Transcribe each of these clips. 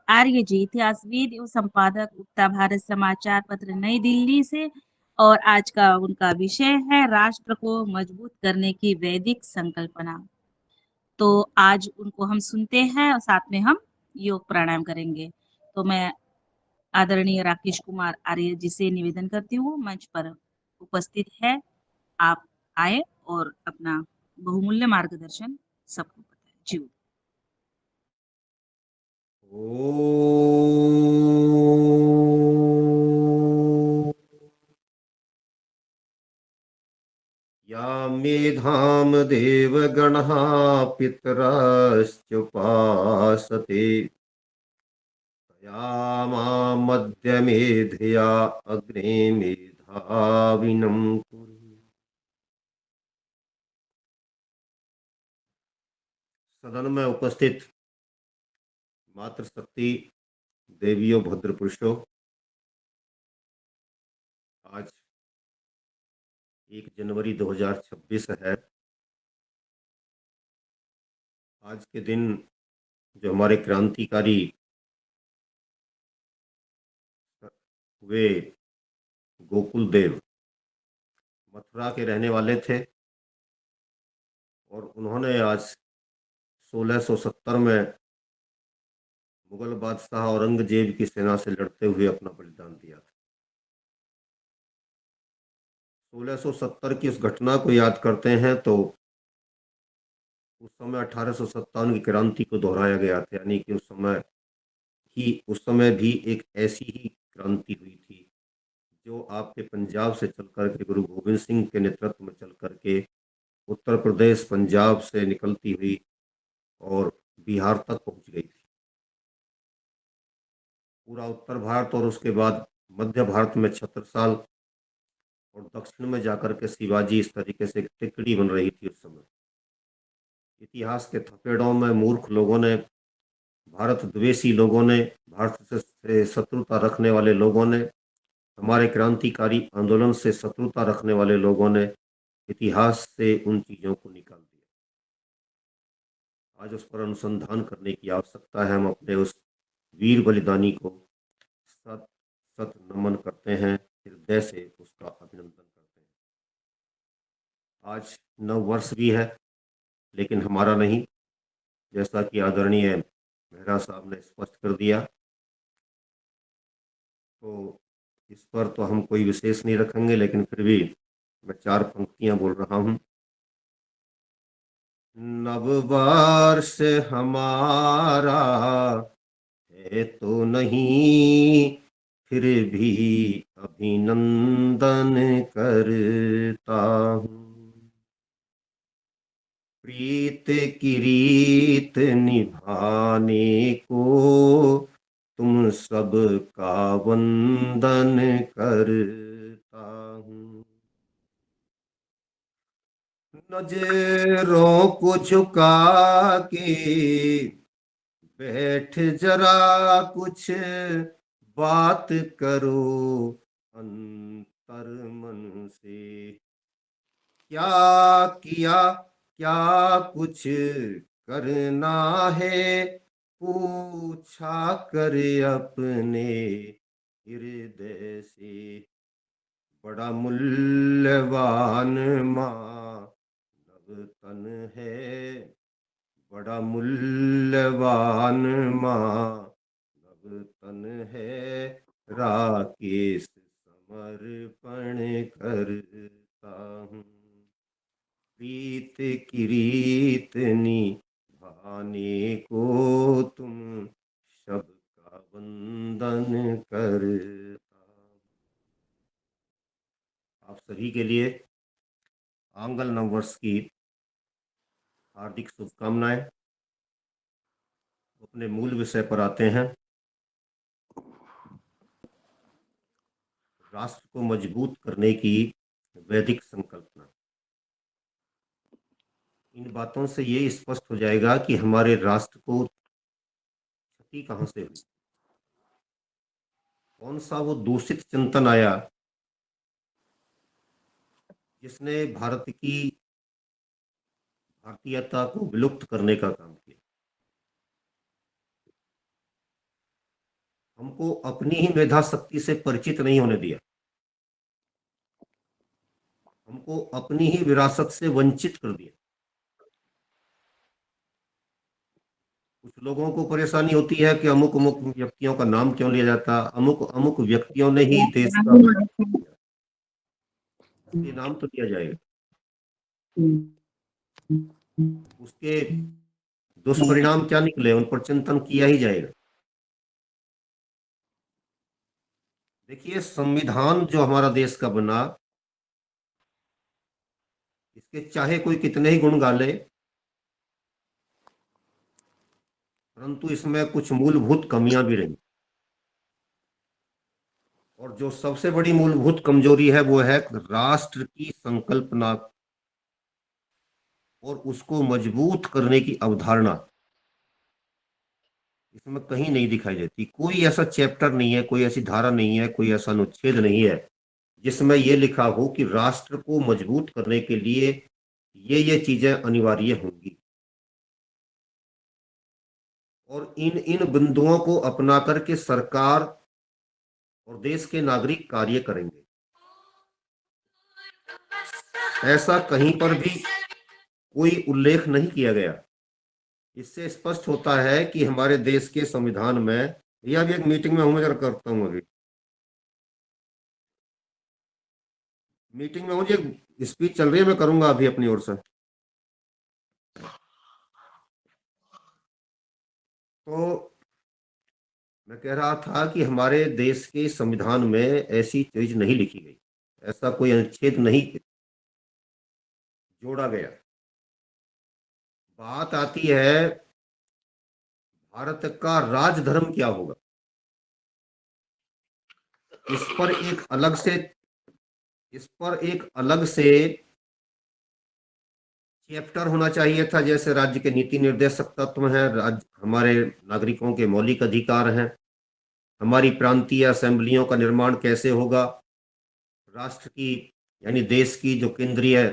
आर्य जी, इतिहासविद एवं संपादक, उगता भारत समाचार पत्र, नई दिल्ली से। और आज का उनका विषय है राष्ट्र को मजबूत करने की वैदिक संकल्पना। तो आज उनको हम सुनते हैं और साथ में हम योग प्राणायाम करेंगे। तो मैं आदरणीय राकेश कुमार आर्य जी से निवेदन करती हूँ, मंच पर उपस्थित है, आप आए और अपना बहुमूल्य मार्गदर्शन सबको बताएं जी। ॐ या मेधां देवगणः पितरश्चोपासते तया मध्यमेधिया अग्ने मेधाविनं कुरु। सदन में उपस्थित मातृशक्ति देवियों, भद्र पुरुषों, आज 1 जनवरी 2026 है। आज के दिन जो हमारे क्रांतिकारी वे गोकुल देव मथुरा के रहने वाले थे और उन्होंने आज 1670 में मुगल बादशाह औरंगजेब की सेना से लड़ते हुए अपना बलिदान दिया था। 1670 की उस घटना को याद करते हैं तो उस समय 1857 की क्रांति को दोहराया गया था, यानी कि उस समय भी एक ऐसी ही क्रांति हुई थी जो आपके पंजाब से चल करके गुरु गोविंद सिंह के नेतृत्व में चल करके उत्तर प्रदेश, पंजाब से निकलती हुई और बिहार तक पहुंच गई थी। पूरा उत्तर भारत और उसके बाद मध्य भारत में छत्रसाल और दक्षिण में जाकर के शिवाजी, इस तरीके से एक टिकड़ी बन रही थी उस समय। इतिहास के थपेड़ों में मूर्ख लोगों ने, भारत द्वेषी लोगों ने, भारत से शत्रुता रखने वाले लोगों ने, हमारे क्रांतिकारी आंदोलन से शत्रुता रखने वाले लोगों ने इतिहास से उन चीज़ों को निकाल दिया। आज उस पर अनुसंधान करने की आवश्यकता है। हम अपने उस वीर बलिदानी को सत सत नमन करते हैं, हृदय से उसका अभिनंदन करते हैं। आज नव वर्ष भी है, लेकिन हमारा नहीं, जैसा कि आदरणीय मेहरा साहब ने स्पष्ट कर दिया। तो इस पर तो हम कोई विशेष नहीं रखेंगे, लेकिन फिर भी मैं 4 पंक्तियां बोल रहा हूँ। नववर्ष हमारा है तो नहीं, फिर भी अभिनंदन करता हूँ। प्रीत की रीत निभाने को तुम सबका वंदन करता हूँ। नजरों को झुका के बैठ जरा, कुछ बात करो अंतर मन से। क्या किया, क्या कुछ करना है, पूछा कर अपने हृदय से। बड़ा मूल्यवान मानव तन है, बड़ा मूल्यवान मानव तन है, राकेश समर्पण करता हूँ। प्रीत की रीत निभाने को तुम सबका वंदन करता हूँ। आप सभी के लिए आंगल नववर्ष की हार्दिक शुभकामनाएं। अपने मूल विषय पर आते हैं। राष्ट्र को मजबूत करने की वैदिक संकल्पना। इन बातों से ये स्पष्ट हो जाएगा कि हमारे राष्ट्र को क्षति कहां से हुई, कौन सा वो दूषित चिंतन आया जिसने भारतीयता को विलुप्त करने का काम किया। हमको अपनी ही मेधा शक्ति से परिचित नहीं होने दिया, हमको अपनी ही विरासत से वंचित कर दिया। कुछ लोगों को परेशानी होती है कि अमुक अमुक व्यक्तियों का नाम क्यों लिया जाता, अमुक अमुक व्यक्तियों ने ही देश का किया। असली नाम तो लिया जाएगा, उसके दुष्परिणाम क्या निकले उन पर चिंतन किया ही जाएगा। देखिए, संविधान जो हमारा देश का बना, इसके चाहे कोई कितने ही गुण गा ले, परंतु इसमें कुछ मूलभूत कमियां भी रही। और जो सबसे बड़ी मूलभूत कमजोरी है वो है राष्ट्र की संकल्पना और उसको मजबूत करने की अवधारणा। इसमें कहीं नहीं दिखाई देती, कोई ऐसा चैप्टर नहीं है, कोई ऐसी धारा नहीं है, कोई ऐसा अनुच्छेद नहीं है जिसमें यह लिखा हो कि राष्ट्र को मजबूत करने के लिए ये चीजें अनिवार्य होंगी और इन इन बिंदुओं को अपना करके सरकार और देश के नागरिक कार्य करेंगे। ऐसा कहीं पर भी कोई उल्लेख नहीं किया गया। इससे स्पष्ट होता है कि हमारे देश के संविधान में, यह भी एक मीटिंग में हूं, मैं जरा करता हूं अभी मीटिंग में, मुझे स्पीच चल रही है, मैं करूंगा अभी अपनी ओर से। तो मैं कह रहा था कि हमारे देश के संविधान में ऐसी चीज नहीं लिखी गई, ऐसा कोई अनुच्छेद नहीं जोड़ा गया। बात आती है भारत का राजधर्म क्या होगा, इस पर एक अलग से इस पर एक अलग से चैप्टर होना चाहिए था। जैसे राज्य के नीति निर्देशक तत्व हैं, राज्य हमारे नागरिकों के मौलिक अधिकार हैं, हमारी प्रांतीय असेंबलियों का निर्माण कैसे होगा, राष्ट्र की यानी देश की जो केंद्रीय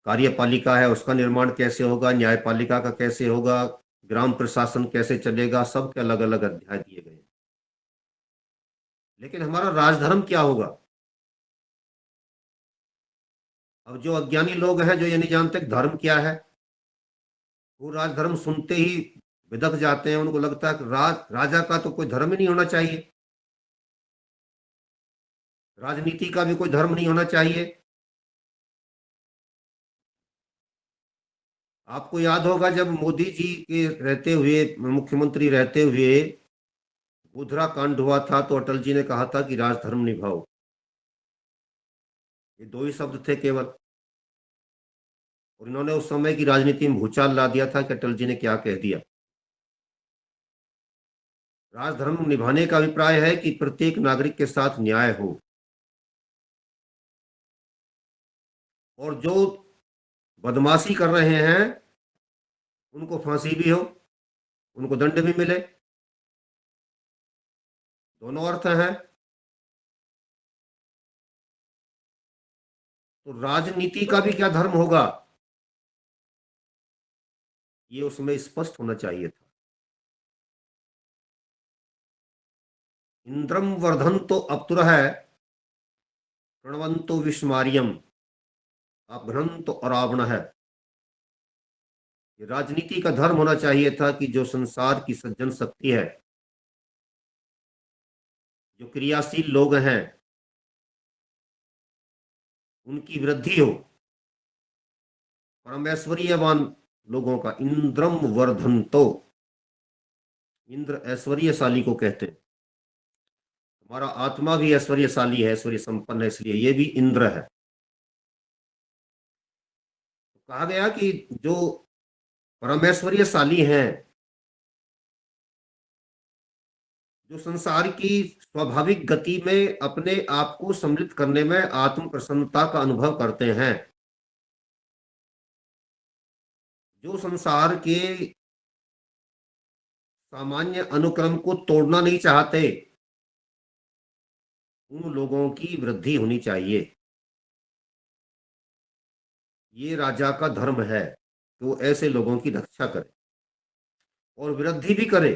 कार्यपालिका है उसका निर्माण कैसे होगा, न्यायपालिका का कैसे होगा, ग्राम प्रशासन कैसे चलेगा, सबके अलग अलग अध्याय दिए गए। लेकिन हमारा राजधर्म क्या होगा? अब जो अज्ञानी लोग हैं, जो ये नहीं जानते धर्म क्या है, वो राजधर्म सुनते ही विदक जाते हैं। उनको लगता है कि राजा का तो कोई धर्म ही नहीं होना चाहिए, राजनीति का भी कोई धर्म नहीं होना चाहिए। आपको याद होगा जब मोदी जी के रहते हुए, मुख्यमंत्री रहते हुए गोधरा कांड हुआ था, तो अटल जी ने कहा था कि राजधर्म निभाओ। ये दो ही शब्द थे केवल, और इन्होंने उस समय की राजनीति में भूचाल ला दिया था कि अटल जी ने क्या कह दिया। राजधर्म निभाने का अभिप्राय है कि प्रत्येक नागरिक के साथ न्याय हो, और जो बदमाशी कर रहे हैं उनको फांसी भी हो, उनको दंड भी मिले। दोनों अर्थ हैं। तो राजनीति का भी क्या धर्म होगा, ये उसमें स्पष्ट होना चाहिए था। इंद्रम वर्धन्तो अप्तुरः प्रणवंतो विस्मारियम अभ्रंतो अरावणः। ये राजनीति का धर्म होना चाहिए था कि जो संसार की सज्जन शक्ति है, जो क्रियाशील लोग हैं, उनकी वृद्धि हो। परमेश्वरीयवान लोगों का इंद्रम वर्धन्तो, इंद्र ऐश्वर्यशाली को कहते हैं। हमारा आत्मा भी ऐश्वर्यशाली है, ऐश्वर्य संपन्न है, इसलिए ये भी इंद्र है। तो कहा गया कि जो परमेश्वरीयशाली हैं, जो संसार की स्वाभाविक गति में अपने आप को सम्मिलित करने में आत्म प्रसन्नता का अनुभव करते हैं, जो संसार के सामान्य अनुक्रम को तोड़ना नहीं चाहते, उन लोगों की वृद्धि होनी चाहिए। ये राजा का धर्म है कि वो ऐसे लोगों की रक्षा करे और वृद्धि भी करे।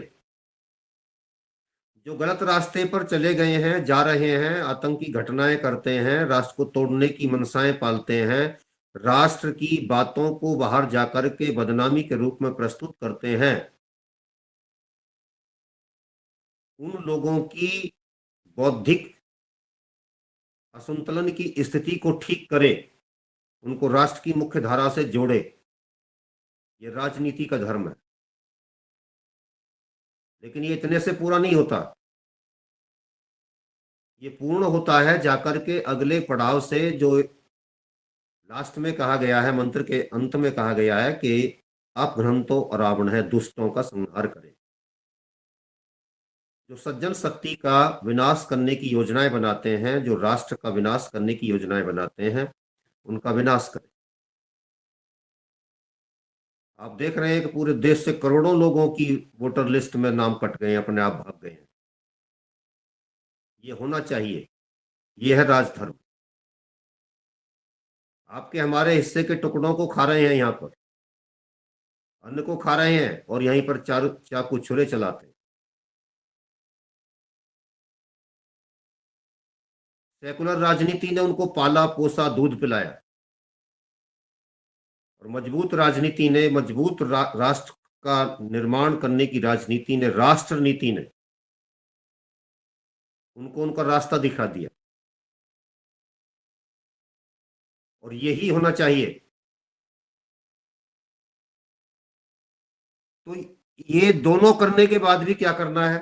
जो गलत रास्ते पर चले गए हैं, जा रहे हैं, आतंकी घटनाएं करते हैं, राष्ट्र को तोड़ने की मंशाएं पालते हैं, राष्ट्र की बातों को बाहर जाकर के बदनामी के रूप में प्रस्तुत करते हैं, उन लोगों की बौद्धिक असंतुलन की स्थिति को ठीक करे, उनको राष्ट्र की मुख्य धारा से जोड़े, ये राजनीति का धर्म है। लेकिन ये इतने से पूरा नहीं होता। ये पूर्ण होता है जाकर के अगले पड़ाव से, जो लास्ट में कहा गया है, मंत्र के अंत में कहा गया है कि आप घ्नतो और रावण है, दुष्टों का संहार करें। जो सज्जन शक्ति का विनाश करने की योजनाएं बनाते हैं, जो राष्ट्र का विनाश करने की योजनाएं बनाते हैं, उनका विनाश करें। आप देख रहे हैं कि पूरे देश से करोड़ों लोगों की वोटर लिस्ट में नाम कट गए हैं, अपने आप भाग गए हैं। ये होना चाहिए, ये है राजधर्म। आपके हमारे हिस्से के टुकड़ों को खा रहे हैं, यहाँ पर अन्न को खा रहे हैं, और यहीं पर चाकू छुरे चलाते हैं। सेकुलर राजनीति ने उनको पाला पोसा, दूध पिलाया, और मजबूत राजनीति ने, मजबूत राष्ट्र का निर्माण करने की राजनीति ने, राष्ट्र नीति ने उनको उनका रास्ता दिखा दिया। और यही होना चाहिए। तो ये दोनों करने के बाद भी क्या करना है?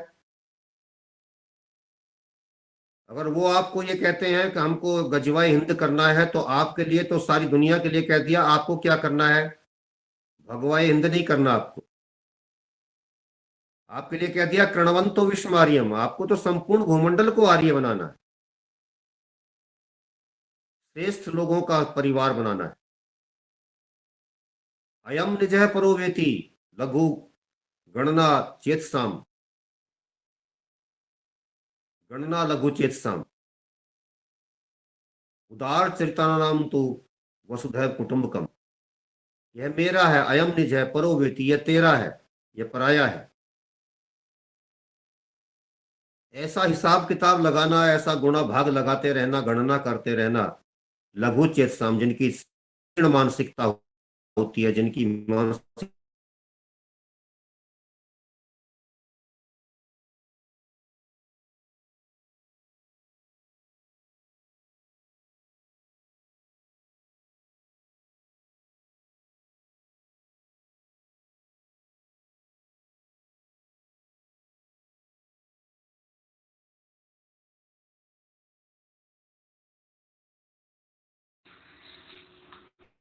अगर वो आपको ये कहते हैं कि हमको गजवाए हिंद करना है, तो आपके लिए तो सारी दुनिया के लिए कह दिया, आपको क्या करना है? भगवाए हिंद नहीं करना आपको। आपके लिए कह दिया कृणवंतो विश्व आर्यम, आपको तो संपूर्ण भूमंडल को आर्य बनाना है, श्रेष्ठ लोगों का परिवार बनाना है। अयम निजः परो वेति लघु गणना चेतसाम, गणना लघु चेतसाम, उदार चरितानाम तो वसुधैव कुटुंबकम। यह मेरा है, अयम निज है, परो वेति, यह तेरा है, यह पराया है। ऐसा हिसाब किताब लगाना, ऐसा गुणा भाग लगाते रहना, गणना करते रहना, लघु चेतसाम, जिनकी क्षीण मानसिकता होती है, जिनकी मानसिक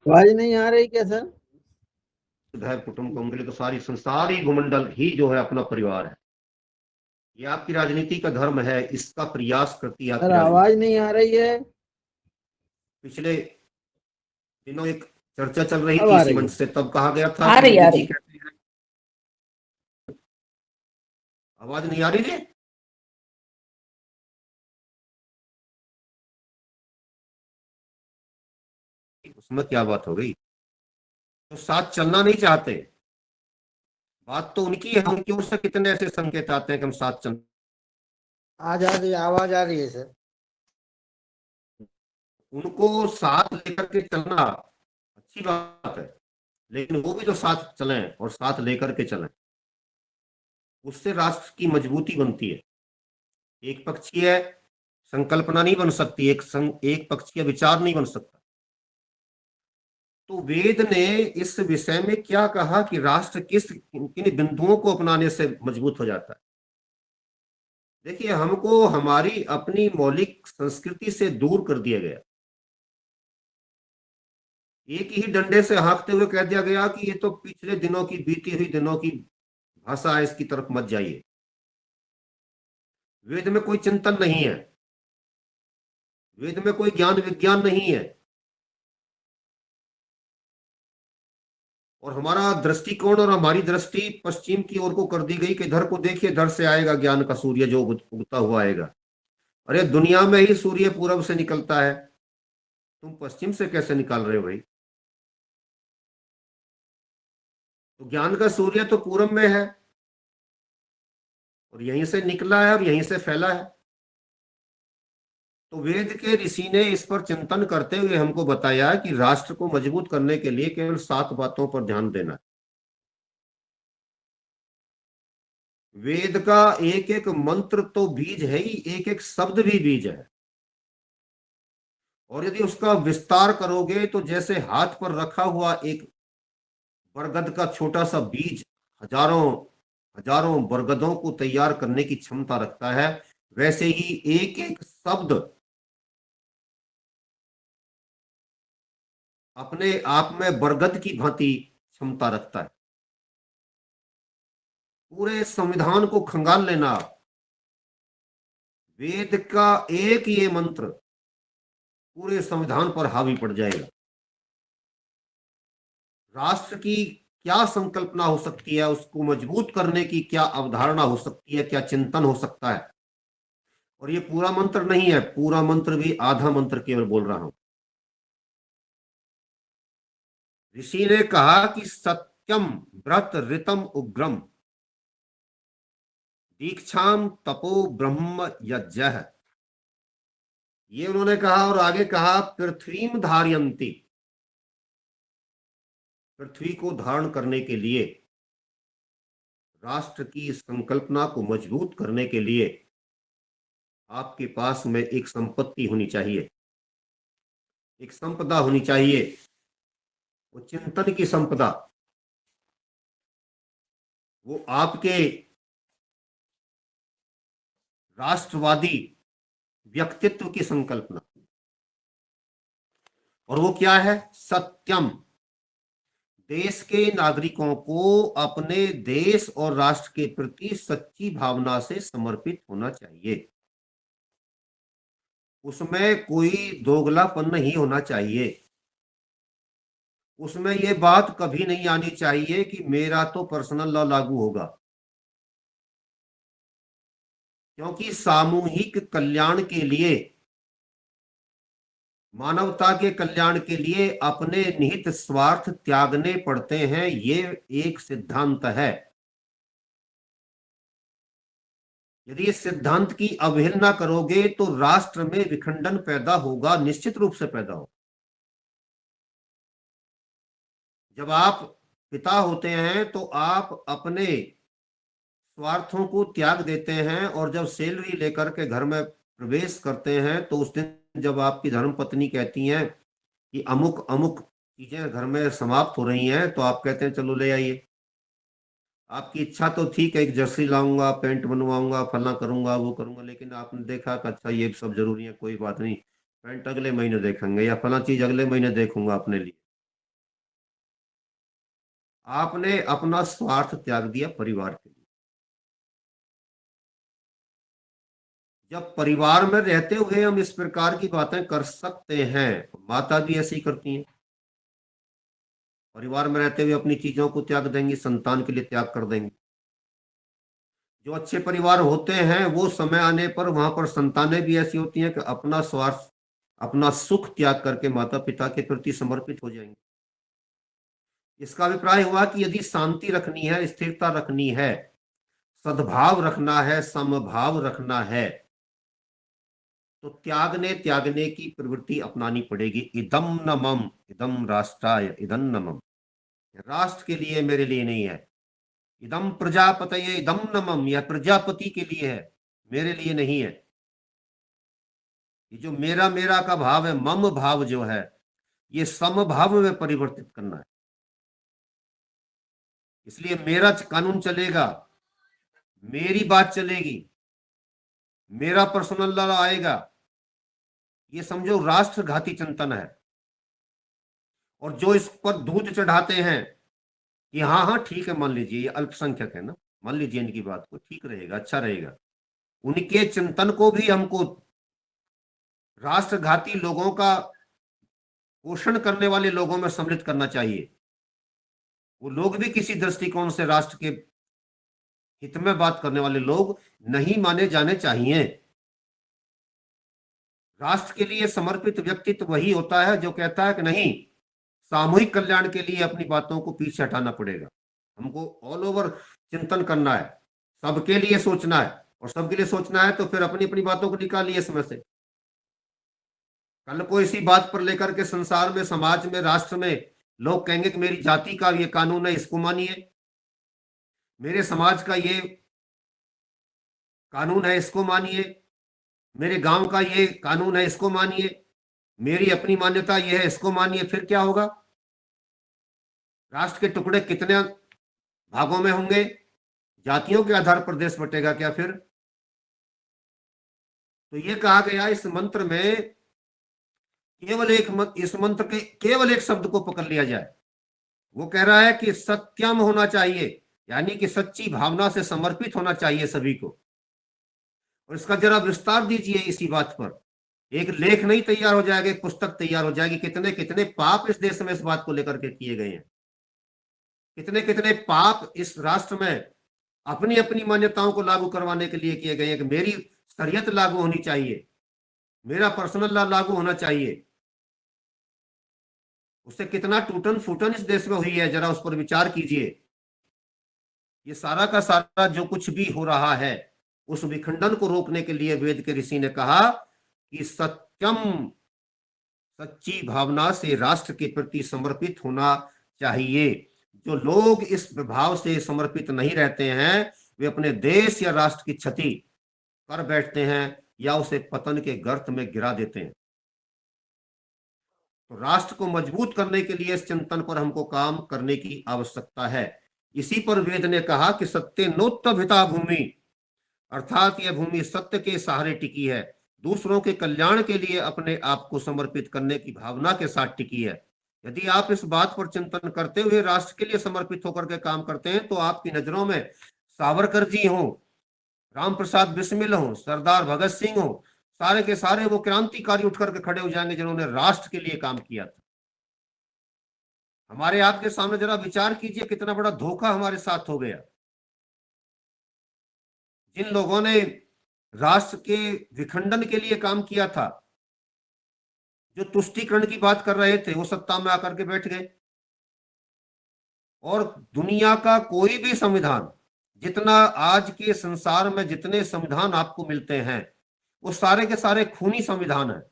आवाज नहीं आ रही क्या सर? वसुधैव कुटुंबकम, उनके लिए तो सारी संसार ही भूमंडल ही जो है अपना परिवार है। ये आपकी राजनीति का धर्म है, इसका प्रयास करती है सर आपकी आवाज राजनीति। नहीं आ रही है। पिछले दिनों एक चर्चा चल रही अब थी आ इसी रही मंच है। से, तब कहा गया था आ कि रही मोदी आ जी रही कहते हैं। आवाज नहीं आ रही है? उसमें क्या बात हो गई? तो साथ चलना नहीं चाहते। बात तो उनकी है, उनकी ओर से कितने ऐसे संकेत आते हैं कि हम साथ चल। आज आ रही है, आवाज आ रही है सर। उनको साथ लेकर के चलना अच्छी बात है, लेकिन वो भी तो साथ चलें और साथ लेकर के चलें। उससे राष्ट्र की मजबूती बनती है। एक पक्षीय संकल्पना नहीं बन सकती, एक पक्षीय विचार नहीं बन सकता। तो वेद ने इस विषय में क्या कहा कि राष्ट्र किन बिंदुओं को अपनाने से मजबूत हो जाता है? देखिए, हमको हमारी अपनी मौलिक संस्कृति से दूर कर दिया गया। एक ही डंडे से हाँकते हुए कह दिया गया कि ये तो पिछले दिनों की, बीती हुई दिनों की भाषा है, इसकी तरफ मत जाइए। वेद में कोई चिंतन नहीं है, वेद में कोई ज्ञान विज्ञान नहीं है। और हमारा दृष्टिकोण और हमारी दृष्टि पश्चिम की ओर को कर दी गई कि इधर को देखिए, इधर से आएगा ज्ञान का सूर्य, जो उगता हुआ आएगा। अरे दुनिया में ही सूर्य पूरब से निकलता है, तुम पश्चिम से कैसे निकाल रहे हो भाई? तो ज्ञान का सूर्य तो पूरब में है, और यहीं से निकला है और यहीं से फैला है। तो वेद के ऋषि ने इस पर चिंतन करते हुए हमको बताया कि राष्ट्र को मजबूत करने के लिए केवल 7 बातों पर ध्यान देना है। वेद का एक एक मंत्र तो बीज है ही, एक एक शब्द भी बीज है। और यदि उसका विस्तार करोगे तो जैसे हाथ पर रखा हुआ एक बरगद का छोटा सा बीज हजारों हजारों बरगदों को तैयार करने की क्षमता रखता है, वैसे ही एक एक शब्द अपने आप में बरगद की भांति क्षमता रखता है। पूरे संविधान को खंगाल लेना, वेद का एक ये मंत्र पूरे संविधान पर हावी पड़ जाएगा। राष्ट्र की क्या संकल्पना हो सकती है, उसको मजबूत करने की क्या अवधारणा हो सकती है, क्या चिंतन हो सकता है। और ये पूरा मंत्र नहीं है, पूरा मंत्र भी आधा मंत्र केवल बोल रहा हूं। ऋषि ने कहा कि सत्यम व्रत ऋतम उग्रम दीक्षाम तपो ब्रह्म यज्ञ। ये उन्होंने कहा और आगे कहा पृथ्वीम धारयन्ति, पृथ्वी को धारण करने के लिए, राष्ट्र की संकल्पना को मजबूत करने के लिए आपके पास में एक संपत्ति होनी चाहिए, एक संपदा होनी चाहिए, वो चिंतन की संपदा, वो आपके राष्ट्रवादी व्यक्तित्व की संकल्पना। और वो क्या है? सत्यम। देश के नागरिकों को अपने देश और राष्ट्र के प्रति सच्ची भावना से समर्पित होना चाहिए। उसमें कोई दोगलापन नहीं होना चाहिए। उसमें ये बात कभी नहीं आनी चाहिए कि मेरा तो पर्सनल लॉ लागू होगा, क्योंकि सामूहिक कल्याण के लिए, मानवता के कल्याण के लिए अपने निहित स्वार्थ त्यागने पड़ते हैं, ये एक सिद्धांत है। यदि इस सिद्धांत की अवहेलना करोगे तो राष्ट्र में विखंडन पैदा होगा, निश्चित रूप से पैदा होगा। जब आप पिता होते हैं तो आप अपने स्वार्थों को त्याग देते हैं, और जब सैलरी लेकर के घर में प्रवेश करते हैं तो उस दिन जब आपकी धर्मपत्नी कहती हैं कि अमुक अमुक चीजें घर में समाप्त हो रही हैं, तो आप कहते हैं चलो ले आइए। आपकी इच्छा तो ठीक है, एक जर्सी लाऊंगा, पैंट बनवाऊंगा, फला करूंगा, वो करूंगा, लेकिन आपने देखा कि अच्छा ये सब जरूरी है, कोई बात नहीं, पैंट अगले महीने देखेंगे या फला चीज अगले महीने देखूंगा अपने लिए। आपने अपना स्वार्थ त्याग दिया परिवार के लिए। जब परिवार में रहते हुए हम इस प्रकार की बातें कर सकते हैं, माता भी ऐसी करती हैं। परिवार में रहते हुए अपनी चीजों को त्याग देंगी, संतान के लिए त्याग कर देंगी। जो अच्छे परिवार होते हैं वो समय आने पर वहां पर संतानें भी ऐसी होती हैं कि अपना स्वार्थ, अपना सुख त्याग करके माता पिता के प्रति समर्पित हो जाएंगे। इसका अभिप्राय हुआ कि यदि शांति रखनी है, स्थिरता रखनी है, सद्भाव रखना है, समभाव रखना है, तो त्यागने की प्रवृत्ति अपनानी पड़ेगी। इदम न मम इदम राष्ट्राय इदम न मम, राष्ट्र के लिए, मेरे लिए नहीं है। इदम प्रजापतये इदम न मम, यह प्रजापति के लिए है, मेरे लिए नहीं है। ये जो मेरा मेरा का भाव है, मम भाव जो है, ये समभाव में परिवर्तित करना है। इसलिए मेरा कानून चलेगा, मेरी बात चलेगी, मेरा पर्सनल लॉ आएगा। ये समझो राष्ट्रघाती चिंतन है। और जो इस पर दूध चढ़ाते हैं कि हाँ हाँ ठीक है, मान लीजिए ये अल्पसंख्यक है ना, मान लीजिए इनकी बात को, ठीक रहेगा, अच्छा रहेगा, उनके चिंतन को भी हमको राष्ट्रघाती लोगों का पोषण करने वाले लोगों में सम्मिलित करना चाहिए। वो लोग भी किसी दृष्टिकोण से राष्ट्र के हित में बात करने वाले लोग नहीं माने जाने चाहिए। राष्ट्र के लिए समर्पित व्यक्तित्व वही होता है जो कहता है कि नहीं, सामूहिक कल्याण के लिए अपनी बातों को पीछे हटाना पड़ेगा, हमको ऑल ओवर चिंतन करना है, सबके लिए सोचना है, और सबके लिए सोचना है तो फिर अपनी अपनी बातों को निकालिए इसमें से। कल को इसी बात पर लेकर के संसार में, समाज में, राष्ट्र में लोग कहेंगे कि मेरी जाति का ये कानून है, इसको मानिए, मेरे समाज का ये कानून है, इसको मानिए, मेरे गांव का ये कानून है, इसको मानिए, मेरी अपनी मान्यता ये है, इसको मानिए। फिर क्या होगा? राष्ट्र के टुकड़े कितने भागों में होंगे? जातियों के आधार पर देश बटेगा क्या फिर? तो ये कहा गया इस मंत्र में, इस मंत्र के केवल एक शब्द को पकड़ लिया जाए। वो कह रहा है कि सत्यम होना चाहिए, यानी कि सच्ची भावना से समर्पित होना चाहिए सभी को। और इसका जरा विस्तार दीजिए इसी बात पर। एक लेख नहीं तैयार हो जाएगा, एक पुस्तक तैयार हो जाएगी। कितने कितने पाप इस देश में इस बात को लेकर के किए गए हैं, कितने कितने पाप इस राष्ट्र में अपनी अपनी मान्यताओं को लागू करवाने के लिए किए गए हैं कि मेरी शरीयत लागू होनी चाहिए, मेरा पर्सनल लॉ लागू होना चाहिए। उससे कितना टूटन फूटन इस देश में हुई है, जरा उस पर विचार कीजिए। ये सारा का सारा जो कुछ भी हो रहा है, उस विखंडन को रोकने के लिए वेद के ऋषि ने कहा कि सत्यम, सच्ची भावना से राष्ट्र के प्रति समर्पित होना चाहिए। जो लोग इस भाव से समर्पित नहीं रहते हैं, वे अपने देश या राष्ट्र की क्षति कर बैठते हैं या उसे पतन के गर्त में गिरा देते हैं। तो राष्ट्र को मजबूत करने के लिए इस चिंतन पर हमको काम करने की आवश्यकता है। इसी पर वेद ने कहा कि सत्य नोत्तभिता भूमि, अर्थात यह भूमि सत्य के सहारे टिकी है, दूसरों के कल्याण के लिए अपने आप को समर्पित करने की भावना के साथ टिकी है। यदि आप इस बात पर चिंतन करते हुए राष्ट्र के लिए समर्पित होकर के काम करते हैं, तो आपकी नजरों में सावरकर जी हो, राम प्रसाद बिस्मिल हो, सरदार भगत सिंह हो, सारे के सारे वो क्रांतिकारी उठ करके खड़े हो जाएंगे जिन्होंने राष्ट्र के लिए काम किया था। हमारे आपके सामने जरा विचार कीजिए कितना बड़ा धोखा हमारे साथ हो गया। जिन लोगों ने राष्ट्र के विखंडन के लिए काम किया था, जो तुष्टीकरण की बात कर रहे थे, वो सत्ता में आकर के बैठ गए। और दुनिया का कोई भी संविधान, जितना आज के संसार में जितने संविधान आपको मिलते हैं, वो सारे के सारे खूनी संविधान है।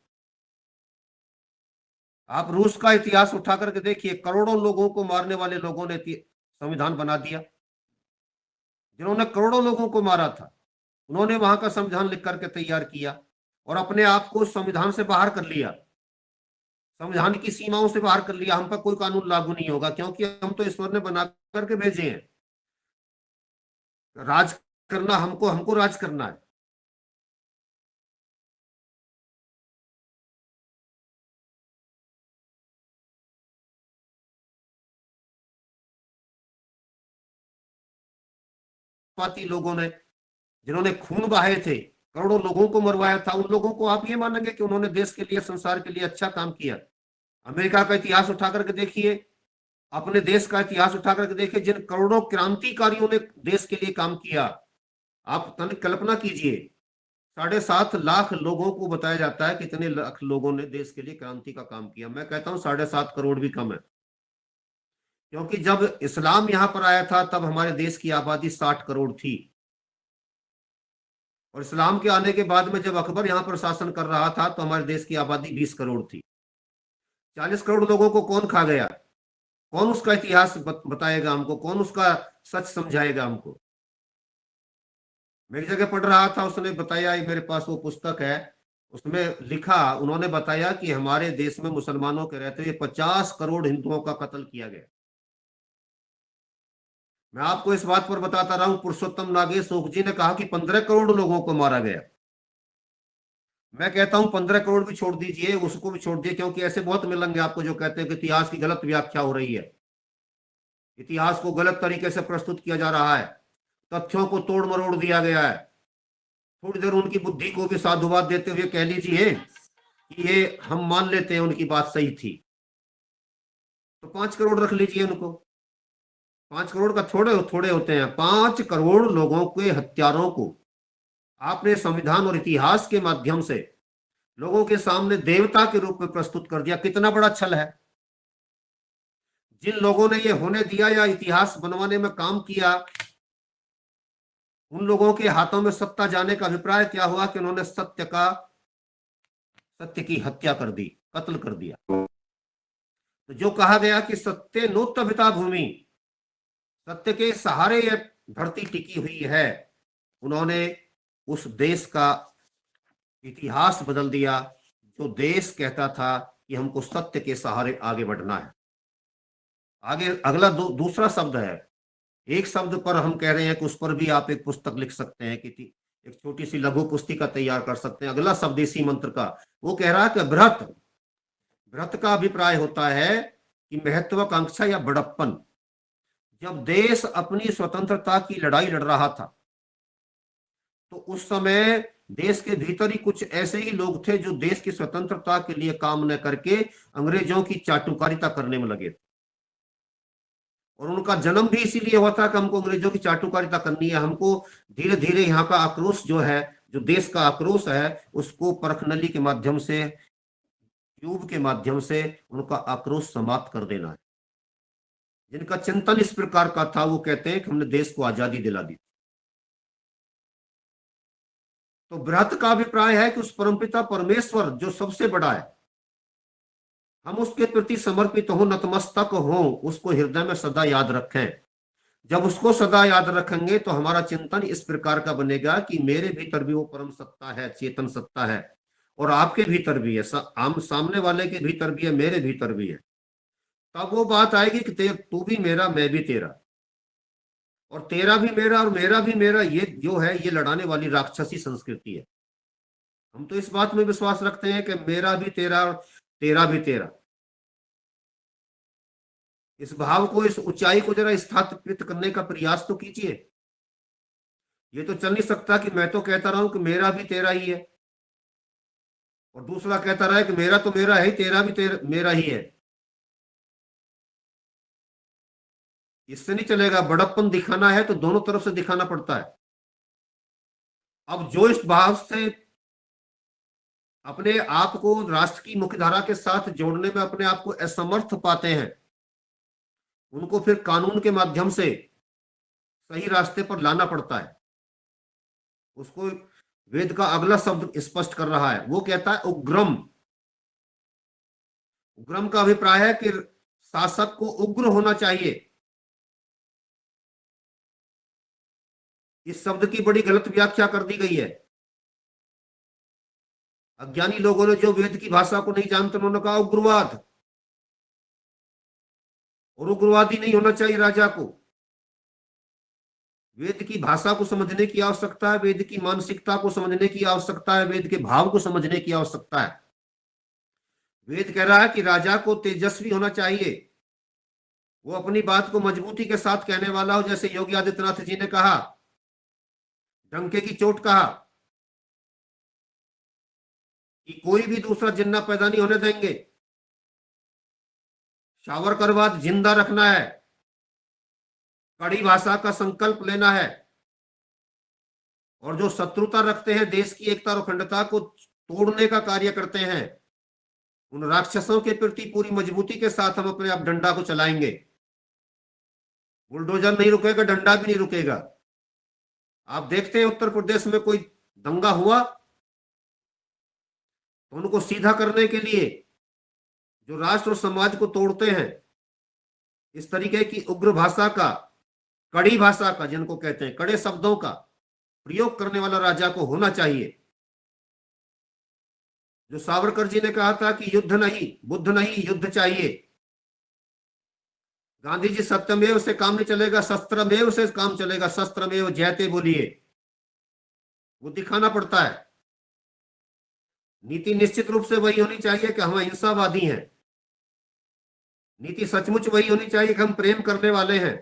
आप रूस का इतिहास उठा करके देखिए, करोड़ों लोगों को मारने वाले लोगों ने संविधान बना दिया। जिन्होंने करोड़ों लोगों को मारा था, उन्होंने वहां का संविधान लिख करके तैयार किया और अपने आप को संविधान से बाहर कर लिया, संविधान की सीमाओं से बाहर कर लिया। हम पर कोई कानून लागू नहीं होगा क्योंकि हम तो ईश्वर ने बना करके भेजे हैं। राज करना हमको, हमको राज करना है। पाती लोगों ने, जिन्होंने खून बहाए थे, करोड़ों लोगों को मरवाया था, उन लोगों को आप ये मानेंगे कि उन्होंने देश के लिए, संसार के लिए अच्छा काम किया? अमेरिका का इतिहास उठा करके देखिए, अपने देश का इतिहास उठा करके देखिए, जिन करोड़ों क्रांतिकारियों ने देश के लिए काम किया, आप तनिक कल्पना कीजिए। 7.5 लाख लोगों को बताया जाता है कितने लाख लोगों ने देश के लिए क्रांति का काम किया। मैं कहता हूं 7.5 करोड़ भी कम है, क्योंकि जब इस्लाम यहां पर आया था तब हमारे देश की आबादी 60 करोड़ थी, और इस्लाम के आने के बाद में जब अकबर यहां पर शासन कर रहा था तो हमारे देश की आबादी 20 करोड़ थी। 40 करोड़ लोगों को कौन खा गया? कौन उसका इतिहास बताएगा हमको? कौन उसका सच समझाएगा हमको? मैं एक जगह पढ़ रहा था, उसने बताया, मेरे पास वो पुस्तक है, उसमें लिखा, उन्होंने बताया कि हमारे देश में मुसलमानों के रहते हुए 50 करोड़ हिंदुओं का कत्ल किया गया। मैं आपको इस बात पर बताता रहा हूं, पुरुषोत्तम नागेश ओक जी ने कहा कि 15 करोड़ लोगों को मारा गया। मैं कहता हूं 15 करोड़ भी छोड़ दीजिए, उसको भी छोड़ दिए, क्योंकि ऐसे बहुत मिलेंगे आपको जो कहते हैं कि इतिहास की गलत व्याख्या हो रही है, इतिहास को गलत तरीके से प्रस्तुत किया जा रहा है, तथ्यों को तोड़ मरोड़ दिया गया है। थोड़ी देर उनकी बुद्धि को भी साधुवाद देते हुए कह लीजिए कि ये हम मान लेते हैं उनकी बात सही थी, तो 5 करोड़ रख लीजिए उनको। 5 करोड़ का थोड़े थोड़े होते हैं। 5 करोड़ लोगों के हत्यारों को आपने संविधान और इतिहास के माध्यम से लोगों के सामने देवता के रूप में प्रस्तुत कर दिया। कितना बड़ा छल है! जिन लोगों ने ये होने दिया या इतिहास बनवाने में काम किया, उन लोगों के हाथों में सत्ता जाने का अभिप्राय क्या हुआ कि उन्होंने सत्य की हत्या कर दी, कत्ल कर दिया। तो जो कहा गया कि सत्य नोत्तभिता भूमि, सत्य के सहारे यह धरती टिकी हुई है, उन्होंने उस देश का इतिहास बदल दिया। जो देश कहता था कि हमको सत्य के सहारे आगे बढ़ना है। आगे अगला दूसरा शब्द है, एक शब्द पर हम कह रहे हैं कि उस पर भी आप एक पुस्तक लिख सकते हैं, कि एक छोटी सी लघु पुस्तिका तैयार कर सकते हैं। अगला शब्द इसी मंत्र का, वो कह रहा है कि बृहत। बृहत का अभिप्राय होता है कि महत्वाकांक्षा या बड़प्पन। जब देश अपनी स्वतंत्रता की लड़ाई लड़ रहा था, तो उस समय देश के भीतर ही कुछ ऐसे ही लोग थे जो देश की स्वतंत्रता के लिए काम न करके अंग्रेजों की चाटुकारिता करने में लगे थे। और उनका जन्म भी इसीलिए हुआ था कि हमको अंग्रेजों की चाटुकारिता करनी है, हमको धीरे धीरे यहाँ का आक्रोश जो है, जो देश का आक्रोश है, उसको परखनली के माध्यम से, ट्यूब के माध्यम से उनका आक्रोश समाप्त कर देना है। जिनका चिंतन इस प्रकार का था, वो कहते हैं कि हमने देश को आजादी दिला दी। तो बृहत का अभिप्राय है कि उस परमपिता परमेश्वर जो सबसे बड़ा है, हम उसके प्रति समर्पित हो, नतमस्तक हो, उसको हृदय में सदा याद रखें। जब उसको सदा याद रखेंगे तो हमारा चिंतन इस प्रकार का बनेगा कि मेरे भीतर भी वो परम सत्ता है, चेतन सत्ता है, और आपके भीतर भी है, सामने वाले के भीतर भी है, मेरे भीतर भी है। तब वो बात आएगी कि तू भी मेरा, मैं भी तेरा, और तेरा भी मेरा और मेरा भी मेरा। ये जो है, ये लड़ाने वाली राक्षसी संस्कृति है। हम तो इस बात में विश्वास रखते हैं कि मेरा भी तेरा और तेरा भी तेरा। इस भाव को, इस ऊंचाई को जरा स्थापित करने का प्रयास तो कीजिए। ये तो चल नहीं सकता कि मैं तो कहता रहा हूं कि मेरा भी तेरा ही है, और दूसरा कहता रहा है कि मेरा तो मेरा है, तेरा भी मेरा ही है। इससे नहीं चलेगा। बड़प्पन दिखाना है तो दोनों तरफ से दिखाना पड़ता है। अब जो इस भाव से अपने आप को राष्ट्र की मुख्यधारा के साथ जोड़ने में अपने आप को असमर्थ पाते हैं, उनको फिर कानून के माध्यम से सही रास्ते पर लाना पड़ता है। उसको वेद का अगला शब्द स्पष्ट कर रहा है। वो कहता है उग्रम। उग्रम का अभिप्राय है कि शासक को उग्र होना चाहिए। इस शब्द की बड़ी गलत व्याख्या कर दी गई है। अज्ञानी लोगों ने, जो वेद की भाषा को नहीं जानते, उन्होंने कहा उग्रवाद। और उग्रवादी नहीं होना चाहिए राजा को। वेद की भाषा को समझने की आवश्यकता है, वेद की मानसिकता को समझने की आवश्यकता है, वेद के भाव को समझने की आवश्यकता है। वेद कह रहा है कि राजा को तेजस्वी होना चाहिए, वो अपनी बात को मजबूती के साथ कहने वाला हो। जैसे योगी आदित्यनाथ जी ने कहा, डंके की चोट कहा कि कोई भी दूसरा जिन्ना पैदा नहीं होने देंगे, सावरकरवाद जिंदा रखना है, कड़ी भाषा का संकल्प लेना है, और जो शत्रुता रखते हैं, देश की एकता और अखंडता को तोड़ने का कार्य करते हैं, उन राक्षसों के प्रति पूरी मजबूती के साथ हम अपने आप डंडा को चलाएंगे। बुलडोजर नहीं रुकेगा, डंडा भी नहीं रुकेगा। आप देखते हैं उत्तर प्रदेश में कोई दंगा हुआ तो उनको सीधा करने के लिए जो राष्ट्र और समाज को तोड़ते हैं, इस तरीके की उग्र भाषा का, कड़ी भाषा का, जिनको कहते हैं कड़े शब्दों का प्रयोग करने वाला राजा को होना चाहिए। जो सावरकर जी ने कहा था कि युद्ध नहीं, बुद्ध नहीं, युद्ध चाहिए। गांधी जी सत्यमेव से काम नहीं चलेगा, शस्त्रमेव से काम चलेगा। शस्त्रमेव जयते बोलिए, वो दिखाना पड़ता है। नीति निश्चित रूप से वही होनी चाहिए कि हम अहिंसावादी हैं। नीति सचमुच वही होनी चाहिए कि हम प्रेम करने वाले हैं।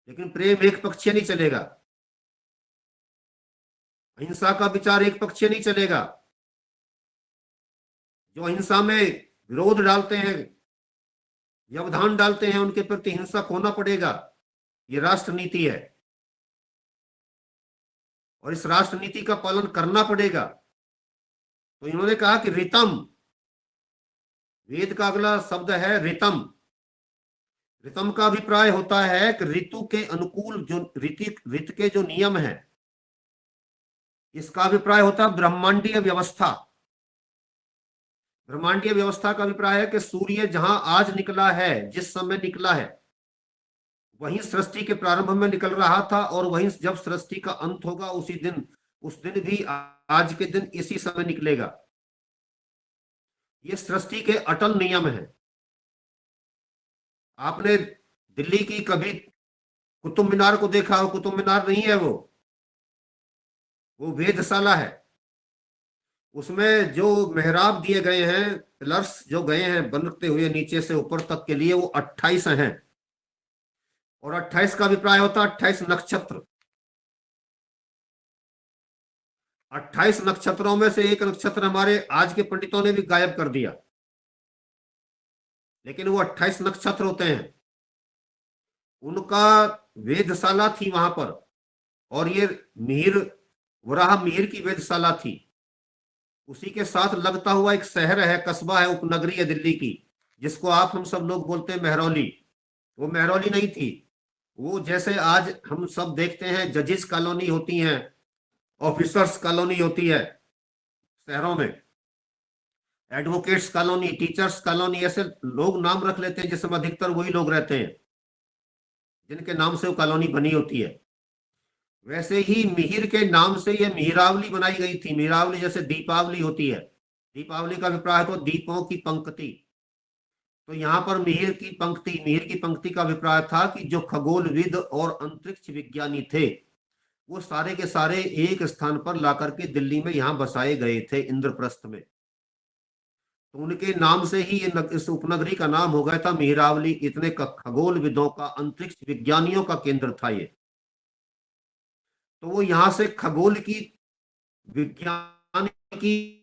लेकिन प्रेम एक पक्षीय नहीं चलेगा, अहिंसा का विचार एक पक्षीय नहीं चलेगा। जो अहिंसा में विरोध डालते हैं, व्यवधान डालते हैं, उनके प्रति हिंसक होना पड़ेगा। ये राष्ट्र नीति है, और इस राष्ट्र नीति का पालन करना पड़ेगा। तो इन्होंने कहा कि रितम, वेद का अगला शब्द है रितम। ऋतम का अभिप्राय होता है कि ऋतु के अनुकूल जो ऋतु के जो नियम है, इसका अभिप्राय होता है ब्रह्मांडीय व्यवस्था। ब्रह्मांडीय व्यवस्था का अभिप्राय है कि सूर्य जहां आज निकला है, जिस समय निकला है, वहीं सृष्टि के प्रारंभ में निकल रहा था, और वहीं जब सृष्टि का अंत होगा उस दिन भी आज के दिन इसी समय निकलेगा। ये सृष्टि के अटल नियम है। आपने दिल्ली की कभी कुतुब मीनार को देखा हो? कुतुब मीनार नहीं है वो वेधशाला है। उसमें जो मेहराब दिए गए हैं, पिलर्स जो गए हैं बनते हुए नीचे से ऊपर तक के लिए, वो 28 हैं। और 28 का अभिप्राय होता है 28 नक्षत्र। 28 नक्षत्रों में से एक नक्षत्र हमारे आज के पंडितों ने भी गायब कर दिया, लेकिन वो 28 नक्षत्र होते हैं। उनका वेधशाला थी वहां पर, और ये वराह मिहिर की वेधशाला थी। उसी के साथ लगता हुआ एक शहर है, कस्बा है, उपनगरी है दिल्ली की, जिसको आप हम सब लोग बोलते हैं मेहरौली। वो मेहरौली नहीं थी, वो जैसे आज हम सब देखते हैं जजेस कॉलोनी होती हैं, ऑफिसर्स कॉलोनी होती है शहरों में, एडवोकेट्स कॉलोनी, टीचर्स कॉलोनी, ऐसे लोग नाम रख लेते हैं जिसमें अधिकतर वही लोग रहते हैं जिनके नाम से वो कॉलोनी बनी होती है। वैसे ही मिहिर के नाम से ये मिहिरावली बनाई गई थी। मिहिरावली जैसे दीपावली होती है, दीपावली का अभिप्राय तो दीपों की पंक्ति। तो यहाँ पर मिहिर की पंक्ति का अभिप्राय था कि जो खगोलविद और अंतरिक्ष विज्ञानी थे, वो सारे के सारे एक स्थान पर लाकर के दिल्ली में यहाँ बसाए गए थे, इंद्रप्रस्थ में। तो उनके नाम से ही इस उपनगरी का नाम हो गया था मिहिरावली। इतने खगोलविदों का, अंतरिक्ष विज्ञानियों का केंद्र था ये। तो वो यहाँ से खगोल की, विज्ञान की